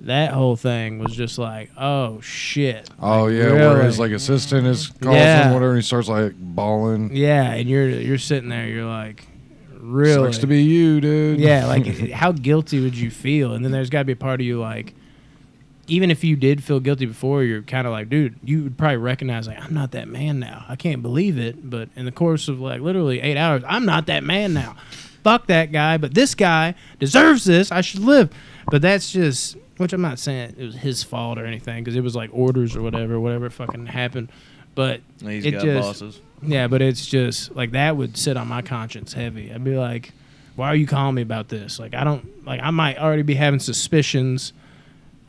That whole thing was just like, oh shit. Oh Like, yeah, where really? his like assistant is calling Yeah. him, whatever, and he starts like bawling. Yeah, and you're sitting there, you're like, really? Sucks to be you, dude. Yeah, like how guilty would you feel? And then there's got to be a part of you like, even if you did feel guilty before, you're kind of like, dude, you would probably recognize like, I'm not that man now. I can't believe it. But in the course of like literally 8 hours, I'm not that man now. Fuck that guy. But this guy deserves this. I should live. But that's just, which I'm not saying it was his fault or anything, because it was like orders or whatever fucking happened. But he's it got just, bosses. yeah, but it's just like that would sit on my conscience heavy. I'd be like, why are you calling me about this? Like, I don't, like, I might already be having suspicions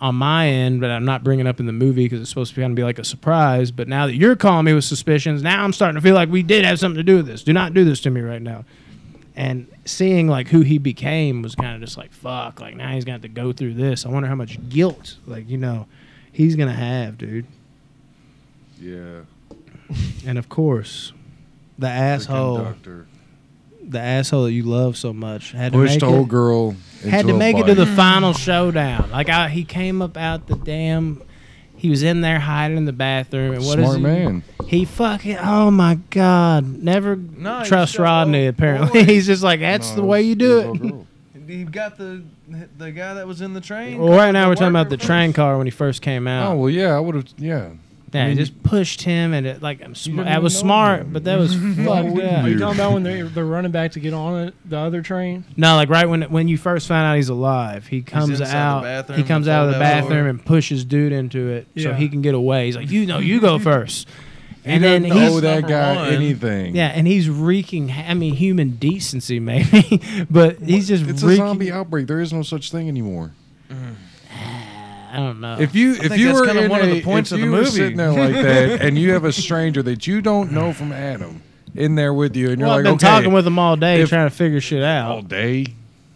on my end, but I'm not bringing it up in the movie because it's supposed to kind of be like a surprise. But now that you're calling me with suspicions, now I'm starting to feel like we did have something to do with this. Do not do this to me right now. And seeing like who he became was kind of just like, fuck, like now he's going to have to go through this. I wonder how much guilt, like, you know, he's going to have, dude. Yeah. And of course, the asshole. Conductor The asshole that you love so much had pushed to old make it, girl. had into to a make it to the bike. final showdown. Like he came up out the damn. He was in there hiding in the bathroom, and what is Smart he? man. He fucking. Oh my god! Never No, trust he's Rodney. oh, Apparently, boy. he's just like that's No, the way you it do was it. old girl. He got the guy that was in the train. Well, right now we're talking about worker the train first. car when he first came out. Oh well, yeah, I would have. Yeah. Yeah, he mean, just pushed him, and it, like didn't that even was know smart, him. but that was fucked wouldn't up. Are you you? talking about when they're running back to get on it, the other train? No, like right when you first find out he's alive, he comes inside the out. bathroom, He comes the out of the fold-out bathroom door. and pushes dude into it so Yeah. he can get away. He's like, you go first. He And then doesn't he's owe that number guy one. anything. yeah, and he's wreaking. I mean, human decency maybe, but he's just It's a wreaking. zombie outbreak. There is no such thing anymore. I don't know. If you think were that's kinda in one of the a- points if of the you were movie. sitting there like that, and you have a stranger that you don't know from Adam in there with you, and you're well, like, I've been okay, talking with him all day if- trying to figure shit out. all day,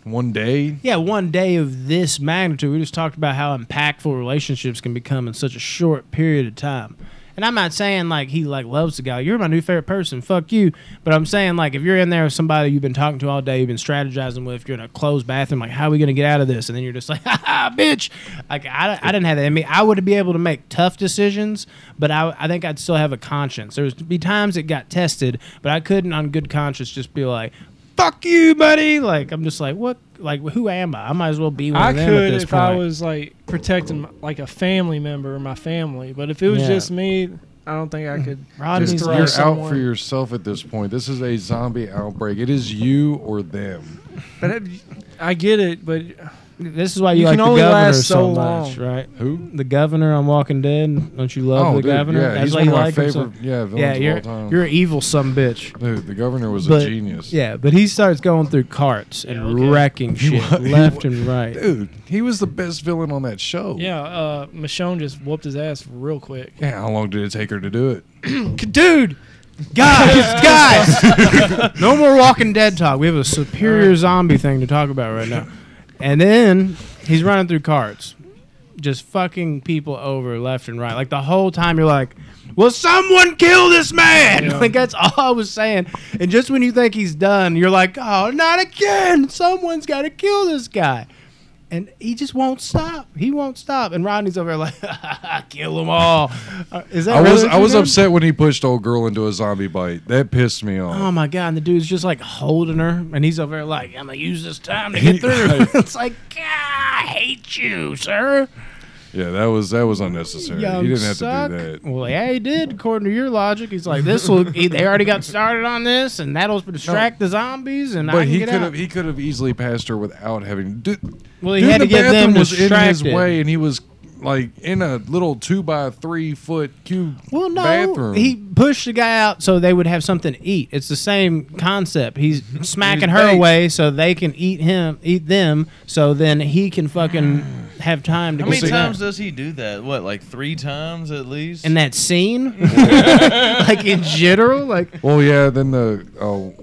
one day. Yeah, one day of this magnitude. We just talked about how impactful relationships can become in such a short period of time. And I'm not saying like he like loves the guy. You're my new favorite person. Fuck you. But I'm saying like if you're in there with somebody you've been talking to all day, you've been strategizing with, you're in a closed bathroom, like how are we gonna get out of this? And then you're just like, ha ha, bitch. Like I didn't have that in me. I would be able to make tough decisions, but I think I'd still have a conscience. There would be times it got tested, but I couldn't on good conscience just be like, fuck you, buddy. Like I'm just like, what? Like who am I? I might as well be one I of them could at this if point. I was like protecting like a family member of my family, but if it was Yeah. just me, I don't think I could. Rodney's just throw like- You're out someone. for yourself at this point. This is a zombie outbreak. It is you or them. But I get it, but This is why you, You like can the only governor last so so much, long. right? Who? The governor on Walking Dead. Don't you love the dude, governor? yeah, That's he's why one you of my like him so- favorite. Yeah, villains Yeah, of all you're time. you're an evil bitch. Dude, the governor was But- a genius. Yeah, but he starts going through carts and wrecking shit wa- he left wa- and right. Dude, he was the best villain on that show. yeah, Michonne just whooped his ass real quick. Yeah, how long did it take her to do it? Dude, guys, no more Walking Dead talk. We have a superior zombie thing to talk about right now. And then he's running through carts, just fucking people over left and right. Like the whole time you're like, will someone kill this man? Yeah. Like that's all I was saying. And just when you think he's done, you're like, oh, not again. Someone's got to kill this guy. And he just won't stop. He won't stop. And Rodney's over there like, kill them all. Is that I really was what I you're was doing? upset when he pushed old girl into a zombie bite. That pissed me off. Oh my god! And the dude's just like holding her, and he's over there like, "I'm gonna use this time to get through." It's like, God, I hate you, sir. Yeah, that was unnecessary. Young He didn't have suck. to do that. Well, yeah, he did. According to your logic, he's like, "This will." They already got started on this, and that'll distract the zombies, and I But can he get could out. have he could have easily passed her without having. Well, he dude, had the to get them bathroom was in his distracted. way, and he was like in a little 2 by 3 foot cube Well, no, bathroom. push the guy out so they would have something to eat. It's the same concept. He's smacking her away so they can eat them, so then he can fucking have time to How go many see times that. does he do that? What, like 3 times at least? In that scene? Like in general? Like, Well, yeah. Then the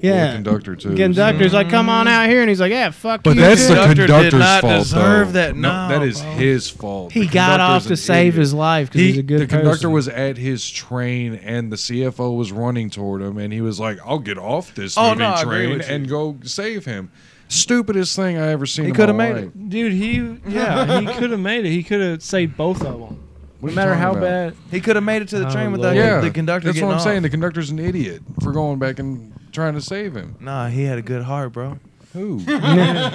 conductor too. Conductor's like, come on out here. And he's like, yeah, fuck But you. that's the Conductor did conductor's not fault. deserve though. that. No, No, that is bro. his fault. He The got off conductor's to an save idiot. his life because he's a good The person. conductor was at his train, and the CFO was running toward him, and he was like, "I'll get off this moving I agree train with you. and go save him." Stupidest thing I ever seen. He in coulda my made life. it. Dude, he could have made it. He could have saved both of them. What No are you matter talking how about? bad. He could have made it to the train without Yeah, the conductor that's getting what I'm off. saying. The conductor's an idiot for going back and trying to save him. Nah, he had a good heart, bro. Who?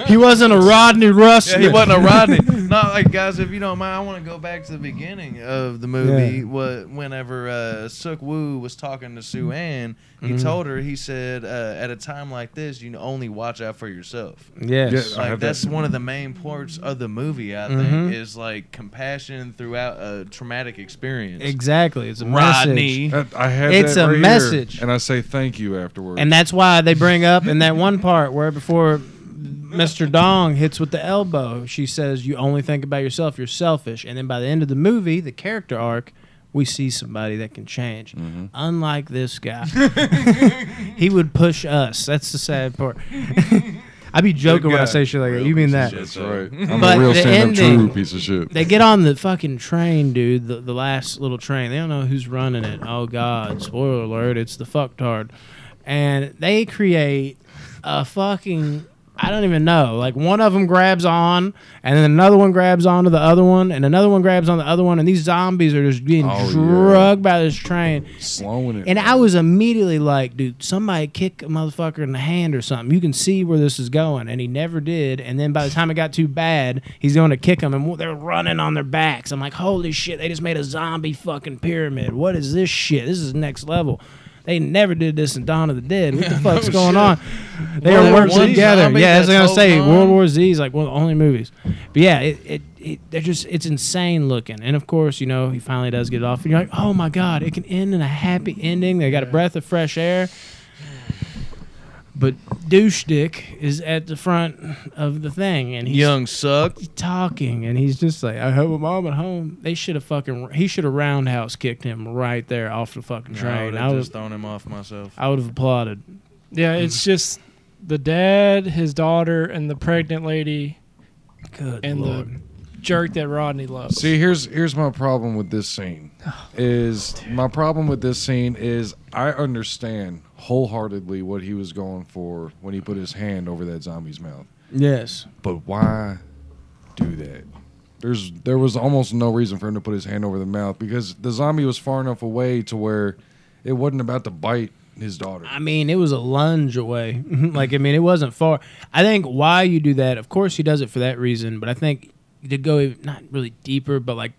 He wasn't a Rodney Rushman. Yeah, he wasn't a Rodney. Not like, guys, if you don't mind, I want to go back to the beginning of the movie. Whenever Suk Woo was talking to Sue Ann, he told her, he said, at a time like this, you only watch out for yourself. Yes. Yeah. I Like, have that's that. one of the main parts of the movie, I think, is like compassion throughout a traumatic experience. Exactly. It's a Rodney. message. I have It's that a right message. here, and I say thank you afterwards. And that's why they bring up in that one part where before Mr. Dong hits with the elbow, she says, you only think about yourself, you're selfish. And then by the end of the movie, the character arc, we see somebody that can change. Unlike this guy. He would push us. That's the sad part. I be joking when I say shit like that. You mean that? Shit, That's so- right. I'm But a real the stand-up ending- true piece of shit. They get on the fucking train, dude, the last little train. They don't know who's running it. Oh, God. Spoiler alert. It's the fucktard. And they create a fucking... I don't even know. Like, one of them grabs on, and then another one grabs onto the other one, and another one grabs on the other one, and these zombies are just being Oh, yeah. drugged by this train. Slowing it. And I was immediately like, dude, somebody kick a motherfucker in the hand or something. You can see where this is going. And he never did. And then by the time it got too bad, he's going to kick them, and they're running on their backs. I'm like, holy shit, they just made a zombie fucking pyramid. What is this shit? This is next level. They never did this in Dawn of the Dead. What the fuck's going on? They Well, are working one together. zombie Yeah, that's what I was that's gonna say. holding World on. War Z is like one of the only movies. But yeah, they're just, it's insane looking. And of course, you know, he finally does get it off. And you're like, oh my God, it can end in a happy ending. They got a breath of fresh air. But Douche Dick is at the front of the thing, and he's Young Suck. talking, and he's just like, I have a mom at home. He should have roundhouse kicked him right there off the fucking I train. would I have would just thrown him off myself. I would have applauded. Yeah, it's just the dad, his daughter, and the pregnant lady, Good and Lord. the jerk that Rodney loves. See, here's my problem with this scene. I understand wholeheartedly what he was going for when he put his hand over that zombie's mouth. Yes. But why do that? There was almost no reason for him to put his hand over the mouth because the zombie was far enough away to where it wasn't about to bite his daughter. I mean, it was a lunge away. It wasn't far. I think why you do that, of course he does it for that reason, but I think to go not really deeper, but like,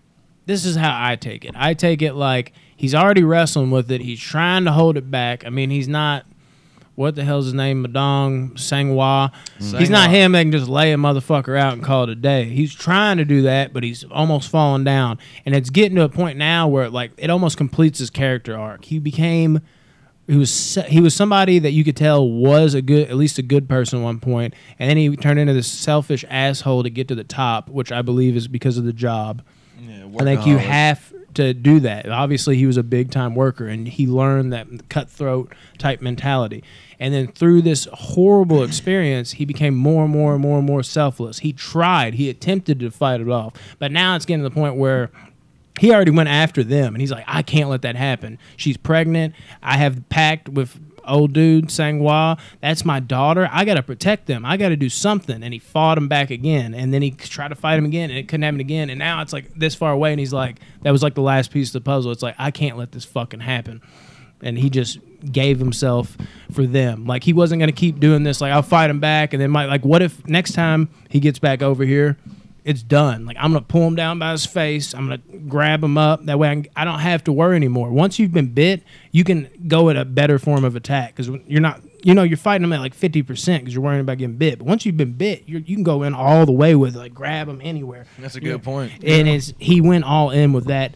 this is how I take it. I take it like he's already wrestling with it. He's trying to hold it back. I mean, he's not, what the hell's his name? Madong Sanghua. He's not him that can just lay a motherfucker out and call it a day. He's trying to do that, but he's almost falling down. And it's getting to a point now where like it almost completes his character arc. He was somebody that you could tell was at least a good person at one point, and then he turned into this selfish asshole to get to the top, which I believe is because of the job. Yeah, I think you have to do that. Obviously, he was a big-time worker, and he learned that cutthroat type mentality. And then through this horrible experience, he became more and more and more and more selfless. He attempted to fight it off, but now it's getting to the point where he already went after them, and he's like, I can't let that happen. She's pregnant. I have pact with old dude, Sanghua. That's my daughter. I got to protect them. I got to do something. And he fought him back again, and then he tried to fight him again, and it couldn't happen again. And now it's like this far away, and he's like, that was like the last piece of the puzzle. It's like, I can't let this fucking happen. And he just gave himself for them. Like, he wasn't going to keep doing this. Like, I'll fight him back, and then what if next time he gets back over here, it's done. Like, I'm going to pull him down by his face. I'm going to grab him up. That way I don't have to worry anymore. Once you've been bit, you can go at a better form of attack because you're not, you're fighting them at like 50% because you're worrying about getting bit. But once you've been bit, you can go in all the way with like grab them anywhere. That's a good point. And he went all in with that.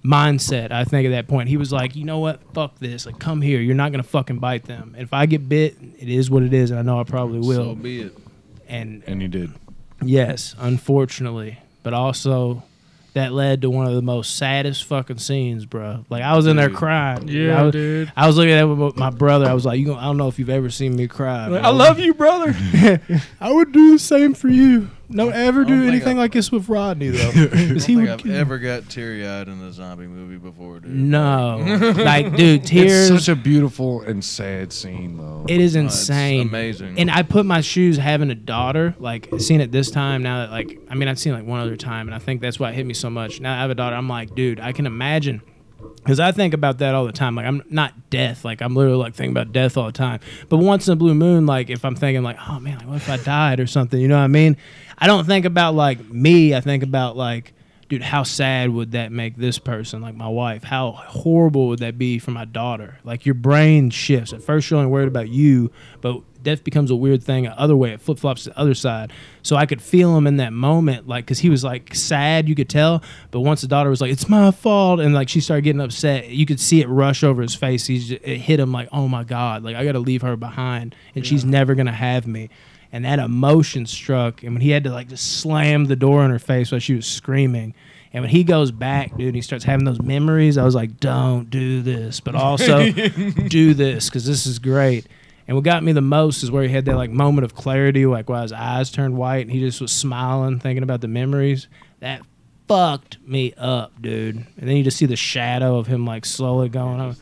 mindset. I think at that point he was like, you know what, fuck this, like come here, you're not gonna fucking bite them. And if I get bit, it is what it is, and I know I probably will. So be it. And you did. yes, unfortunately, but also that led to one of the most saddest fucking scenes, bro. Like I was in there crying. Yeah, dude. I was looking at it with my brother. I was like, I don't know if you've ever seen me cry. I love you, brother. I would do the same for you. Don't ever do think anything like this with Rodney, though. I don't think I've ever got teary-eyed in a zombie movie before, dude. No. Like, dude, tears. It's such a beautiful and sad scene, though. It is It's insane. amazing. And I put my shoes having a daughter, like, seeing it this time now that, like, I mean, I've seen it like one other time, and I think that's why it hit me so much. Now that I have a daughter, I'm like, dude, I can imagine. Because I think about that all the time. Like, I'm not death. Like, I'm literally, like, thinking about death all the time. But once in a blue moon, like, if I'm thinking, like, oh, man, like, what if I died or something? You know what I mean? I don't think about, like, me. I think about, like, dude, how sad would that make this person, like my wife? How horrible would that be for my daughter? Like, your brain shifts. At first, you're only worried about you, but death becomes a weird thing. The other way, it flip-flops to the other side. So I could feel him in that moment, like, because he was, like, sad, you could tell. But once the daughter was like, it's my fault, and, like, she started getting upset, you could see it rush over his face. It hit him like, oh, my God. Like, I got to leave her behind, and she's never going to have me. And that emotion struck, and when he had to, like, just slam the door in her face while she was screaming. And when he goes back, dude, he starts having those memories. I was like, don't do this, but also do this, because this is great. And what got me the most is where he had that, like, moment of clarity, like, while his eyes turned white, and he just was smiling, thinking about the memories. That fucked me up, dude. And then you just see the shadow of him, like, slowly going on.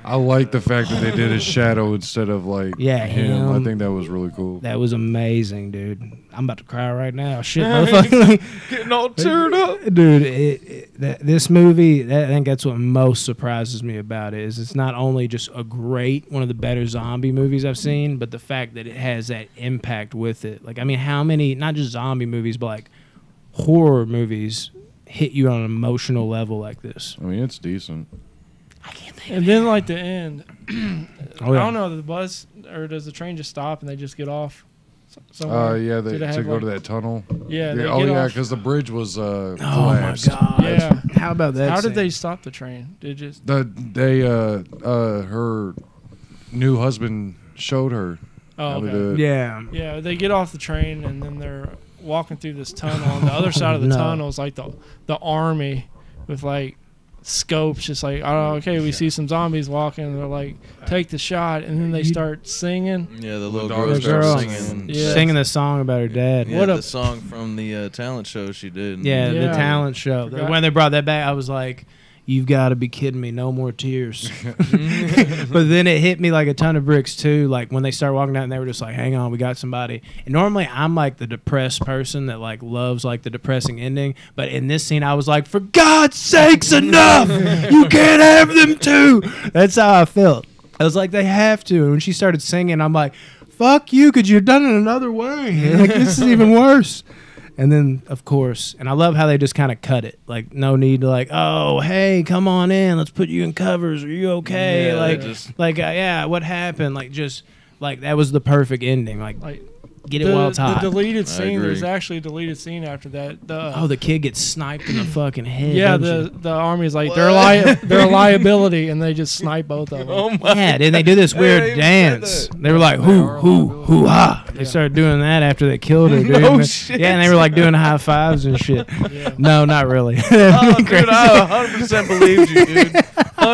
I like the fact that they did his shadow instead of, like, him. I think that was really cool. That was amazing, dude. I'm about to cry right now. Shit, motherfucker. Getting all teared up. Dude, this movie, I think that's what most surprises me about it, is it's not only just a great, one of the better zombie movies I've seen, but the fact that it has that impact with it. Like, I mean, how many, not just zombie movies, but, like, horror movies hit you on an emotional level like this? I mean, it's decent. I can't think And then, like, the end. Oh, yeah. I don't know, the bus, or does the train just stop and they just get off somewhere? Yeah, Do they to have, go like- to that tunnel. Yeah. they Oh, get yeah, off. because the bridge was Oh, my collapsed. God. Yeah. How about that? How did scene? they stop the train? They just... Her new husband showed her Oh, how to okay. do it. Yeah. Yeah, they get off the train and then they're walking through this tunnel. On the other side of the No. tunnel is like the army with like scopes, just like, oh, okay, we see some zombies walking. And they're like, take the shot, and then they start singing. Yeah, the little dog girl is starts girl. singing. Yeah. Singing the song about her dad. Yeah, What the a- song from the talent show she did. Yeah, Yeah. the talent show. Forgot. When they brought that back, I was like, you've got to be kidding me. No more tears. But then it hit me like a ton of bricks, too. Like, when they started walking down, and they were just like, hang on, we got somebody. And normally, I'm like the depressed person that, like, loves, like, the depressing ending. But in this scene, I was like, for God's sakes, enough! You can't have them, too! That's how I felt. I was like, they have to. And when she started singing, I'm like, fuck you, could you have done it another way? Like, this is even worse. And then, of course, and I love how they just kind of cut it. Like, no need to, like, oh, hey, come on in. Let's put you in covers. Are you okay? Yeah, like, just- yeah, what happened? Like, just, like, that was the perfect ending. Like, Like get it while it's the hot. deleted I scene. agree. There's actually a deleted scene after that. The kid gets sniped in the fucking head. Yeah, doesn't the army's like, they're a liability, and they just snipe both of them. Oh she? my! Yeah, then they do this They weird even said dance. that. They were like, hoo, ha. They started doing that after they killed her, dude. No shit. Yeah, and they were like doing high fives and shit. Yeah. No, not really. Oh, dude, I 100% believed you, dude.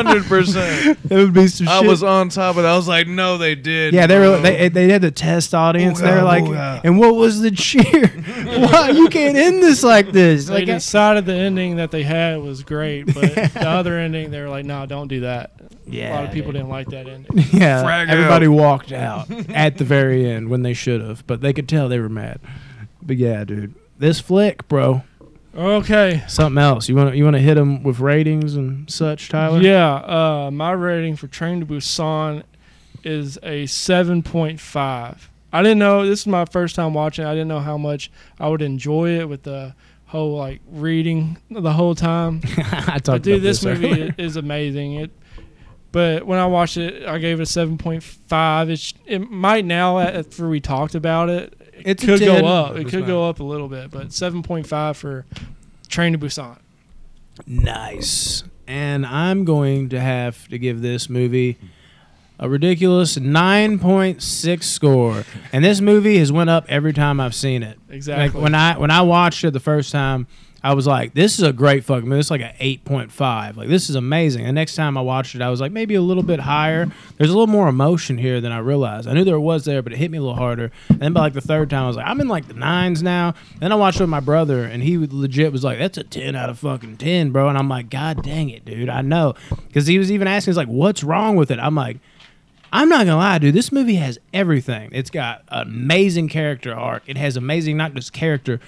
100%. It would be some I shit. was on top of it. I was like, no, they did. Yeah, they were. bro. They had the test audience. They were like, booyah. and what was the cheer? Why you can't end this like this? They Like, decided the ending that they had was great, but the other ending, they were like, no, don't do that. yeah, A lot of people didn't like that ending. Yeah, Frag everybody out. walked out at the very end when they should have, but they could tell they were mad. But yeah, dude, this flick, bro, Okay. something else. You want to hit them with ratings and such, Tyler? Yeah, my rating for Train to Busan is a 7.5. I didn't know, this is my first time watching it. I didn't know how much I would enjoy it with the whole, like, reading the whole time. I talked But, dude, about this movie earlier. is amazing. But when I watched it, I gave it a 7.5. It might now, after we talked about it, It's a could 10. go up. It It's could fine. go up a little bit, but 7.5 for Train to Busan. Nice. and I'm going to have to give this movie a ridiculous 9.6 score. And this movie has went up every time I've seen it. Exactly. Like when I watched it the first time, I was like, this is a great fucking movie. It's like an 8.5. Like, this is amazing. The next time I watched it, I was like, maybe a little bit higher. There's a little more emotion here than I realized. I knew there was there, but it hit me a little harder. And then by like the third time, I was like, I'm in like the 9s now. Then I watched it with my brother, and he legit was like, that's a 10 out of fucking 10, bro. And I'm like, God dang it, dude. I know. Because he was even asking, he's like, what's wrong with it? I'm like, I'm not gonna lie, dude. This movie has everything. It's got amazing character arc. It has amazing, not just characters.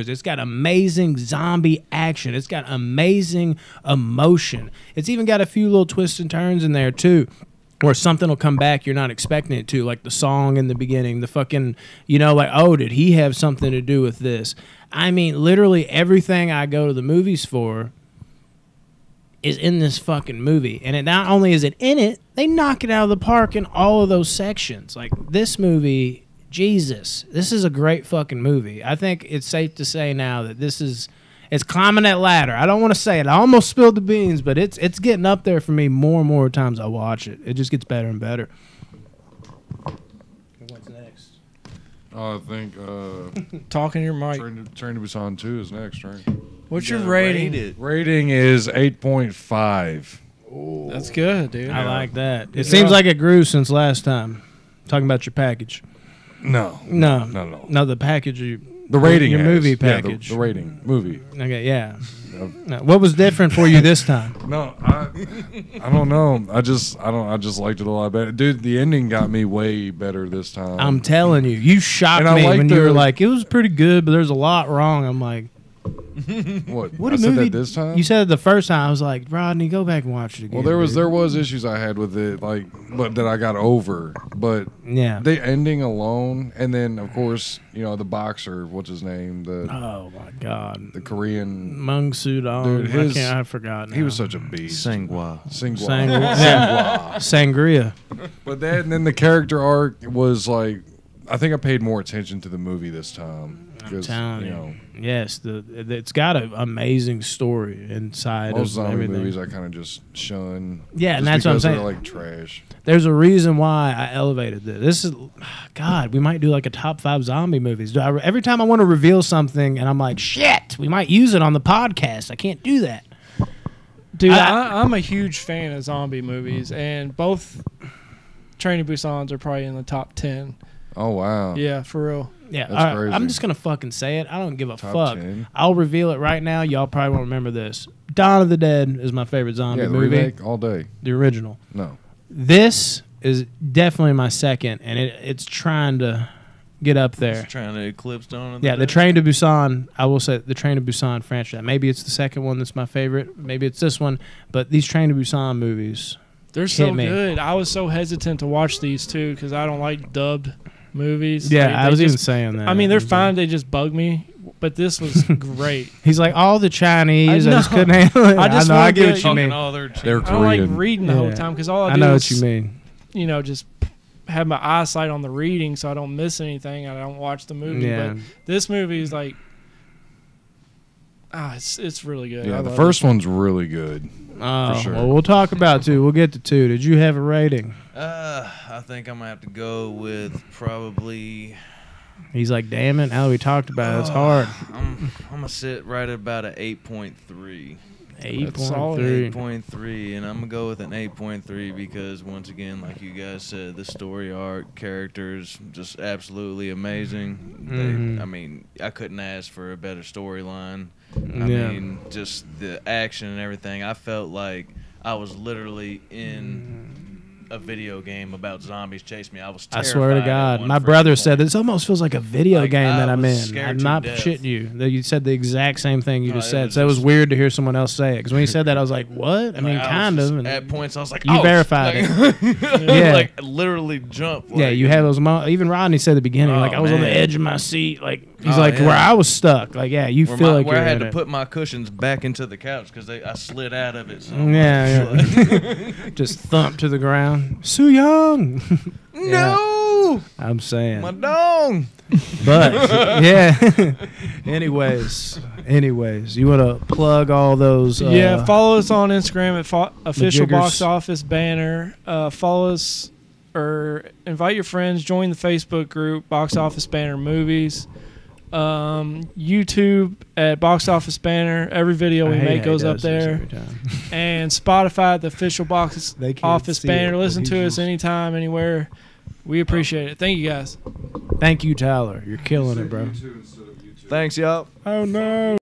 It's got amazing zombie action. It's got amazing emotion. It's even got a few little twists and turns in there too, where something will come back you're not expecting it to, like the song in the beginning, the fucking, like, oh, did he have something to do with this? I mean, literally everything I go to the movies for is in this fucking movie. And it not only is it in it, they knock it out of the park in all of those sections. Like, this movie, Jesus, this is a great fucking movie. I think it's safe to say now that it's climbing that ladder. I don't want to say it. I almost spilled the beans, but it's getting up there for me more and more times I watch it. It just gets better and better. What's next? I think Talking your mic. Train to Busan 2 is next, right? What's your rating? Rating is 8.5. That's good, dude. I like that. It seems like it grew since last time. Talking about your package. No, the package. The rating. Your has. movie package. Yeah, the rating. Movie. Okay, yeah. No, what was different for you this time? No, I don't know. I just liked it a lot better, dude. The ending got me way better this time. I'm telling you shocked me when you were like, it was pretty good, but there's a lot wrong. I'm like, what I said that this time? You said it the first time. I was like, Rodney, go back and watch it again. Well, there was issues I had with it, like, but that I got over. But yeah, the ending alone, and then of course, the boxer, what's his name? Oh my God, the Korean Mung Soo-dong. Dude, I forgot. He was such a beast. Sangwa. Sangria. But and then the character arc was like, I think I paid more attention to the movie this time. I'm telling you. Yes, it's got an amazing story inside. Most zombie everything. movies I kind of just shun. Yeah, and that's what I'm saying. They're like trash. There's a reason why I elevated this. This is, God, we might do like a top 5 zombie movies. Every time I want to reveal something and I'm like, shit, we might use it on the podcast. I can't do that. Dude, I'm a huge fan of zombie movies, and both Train to Busan's are probably in the top 10. Oh, wow. Yeah, for real. Yeah, that's crazy. I'm just going to fucking say it. I don't give a top fuck. 10. I'll reveal it right now. Y'all probably won't remember this. Dawn of the Dead is my favorite zombie the movie. remake all day. The original. No. This is definitely my second, and it's trying to get up there. It's trying to eclipse Dawn of the Dead. The Train to Busan, I will say the Train to Busan franchise. Maybe it's the second one that's my favorite. Maybe it's this one. But these Train to Busan movies, they're so good. I was so hesitant to watch these too because I don't like dubbed movies. Yeah, I was even saying that. I mean, they're fine. They just bug me. But this was great. He's like, all the Chinese, I just couldn't handle it. I get what you mean. They're Korean. I don't like reading the whole time because all I do know is, what you mean. Just have my eyesight on the reading so I don't miss anything. I don't watch the movie. Yeah. But this movie is like, it's really good. Yeah, the first one's really good. For sure. Well, we'll talk about 2. We'll get to 2. Did you have a rating? I think I'm going to have to go with probably... He's like, damn it, now we talked about it. It's hard. I'm going to sit right at about an 8.3. 8.3. 8.3, and I'm going to go with an 8.3 because, once again, like you guys said, the story arc, characters, just absolutely amazing. I mean, I couldn't ask for a better storyline. I mean, just the action and everything. I felt like I was literally in a video game about zombies chasing me. I was terrified. I swear to God. My brother said this almost feels like a video game that I'm in. I'm not shitting you. You said the exact same thing you just said. So it was weird to hear someone else say it. Because when he said that, I was like, what? I mean, kind of. At points, I was like, you verified it. Yeah. Like, literally jumped. Yeah, you have those moments. Even Rodney said at the beginning, like, I was on the edge of my seat. Like, he's like, where I was stuck. Like, yeah, you feel like you're where I had in to put my cushions back into the couch because I slid out of it. So yeah. Just thumped to the ground. Soo Young. No. Ooh, I'm saying. my dong. But yeah. anyways, you want to plug all those? Yeah, follow us on Instagram at official Majiggers. box office banner. Follow us or invite your friends. Join the Facebook group Box Office Banner Movies. YouTube at Box Office Banner. Every video we make goes up there. And Spotify at the official Box Office Banner. Listen to us anytime, anywhere. We appreciate it. Thank you guys. Thank you, Tyler. You're killing it, bro. Thanks, y'all. Oh no.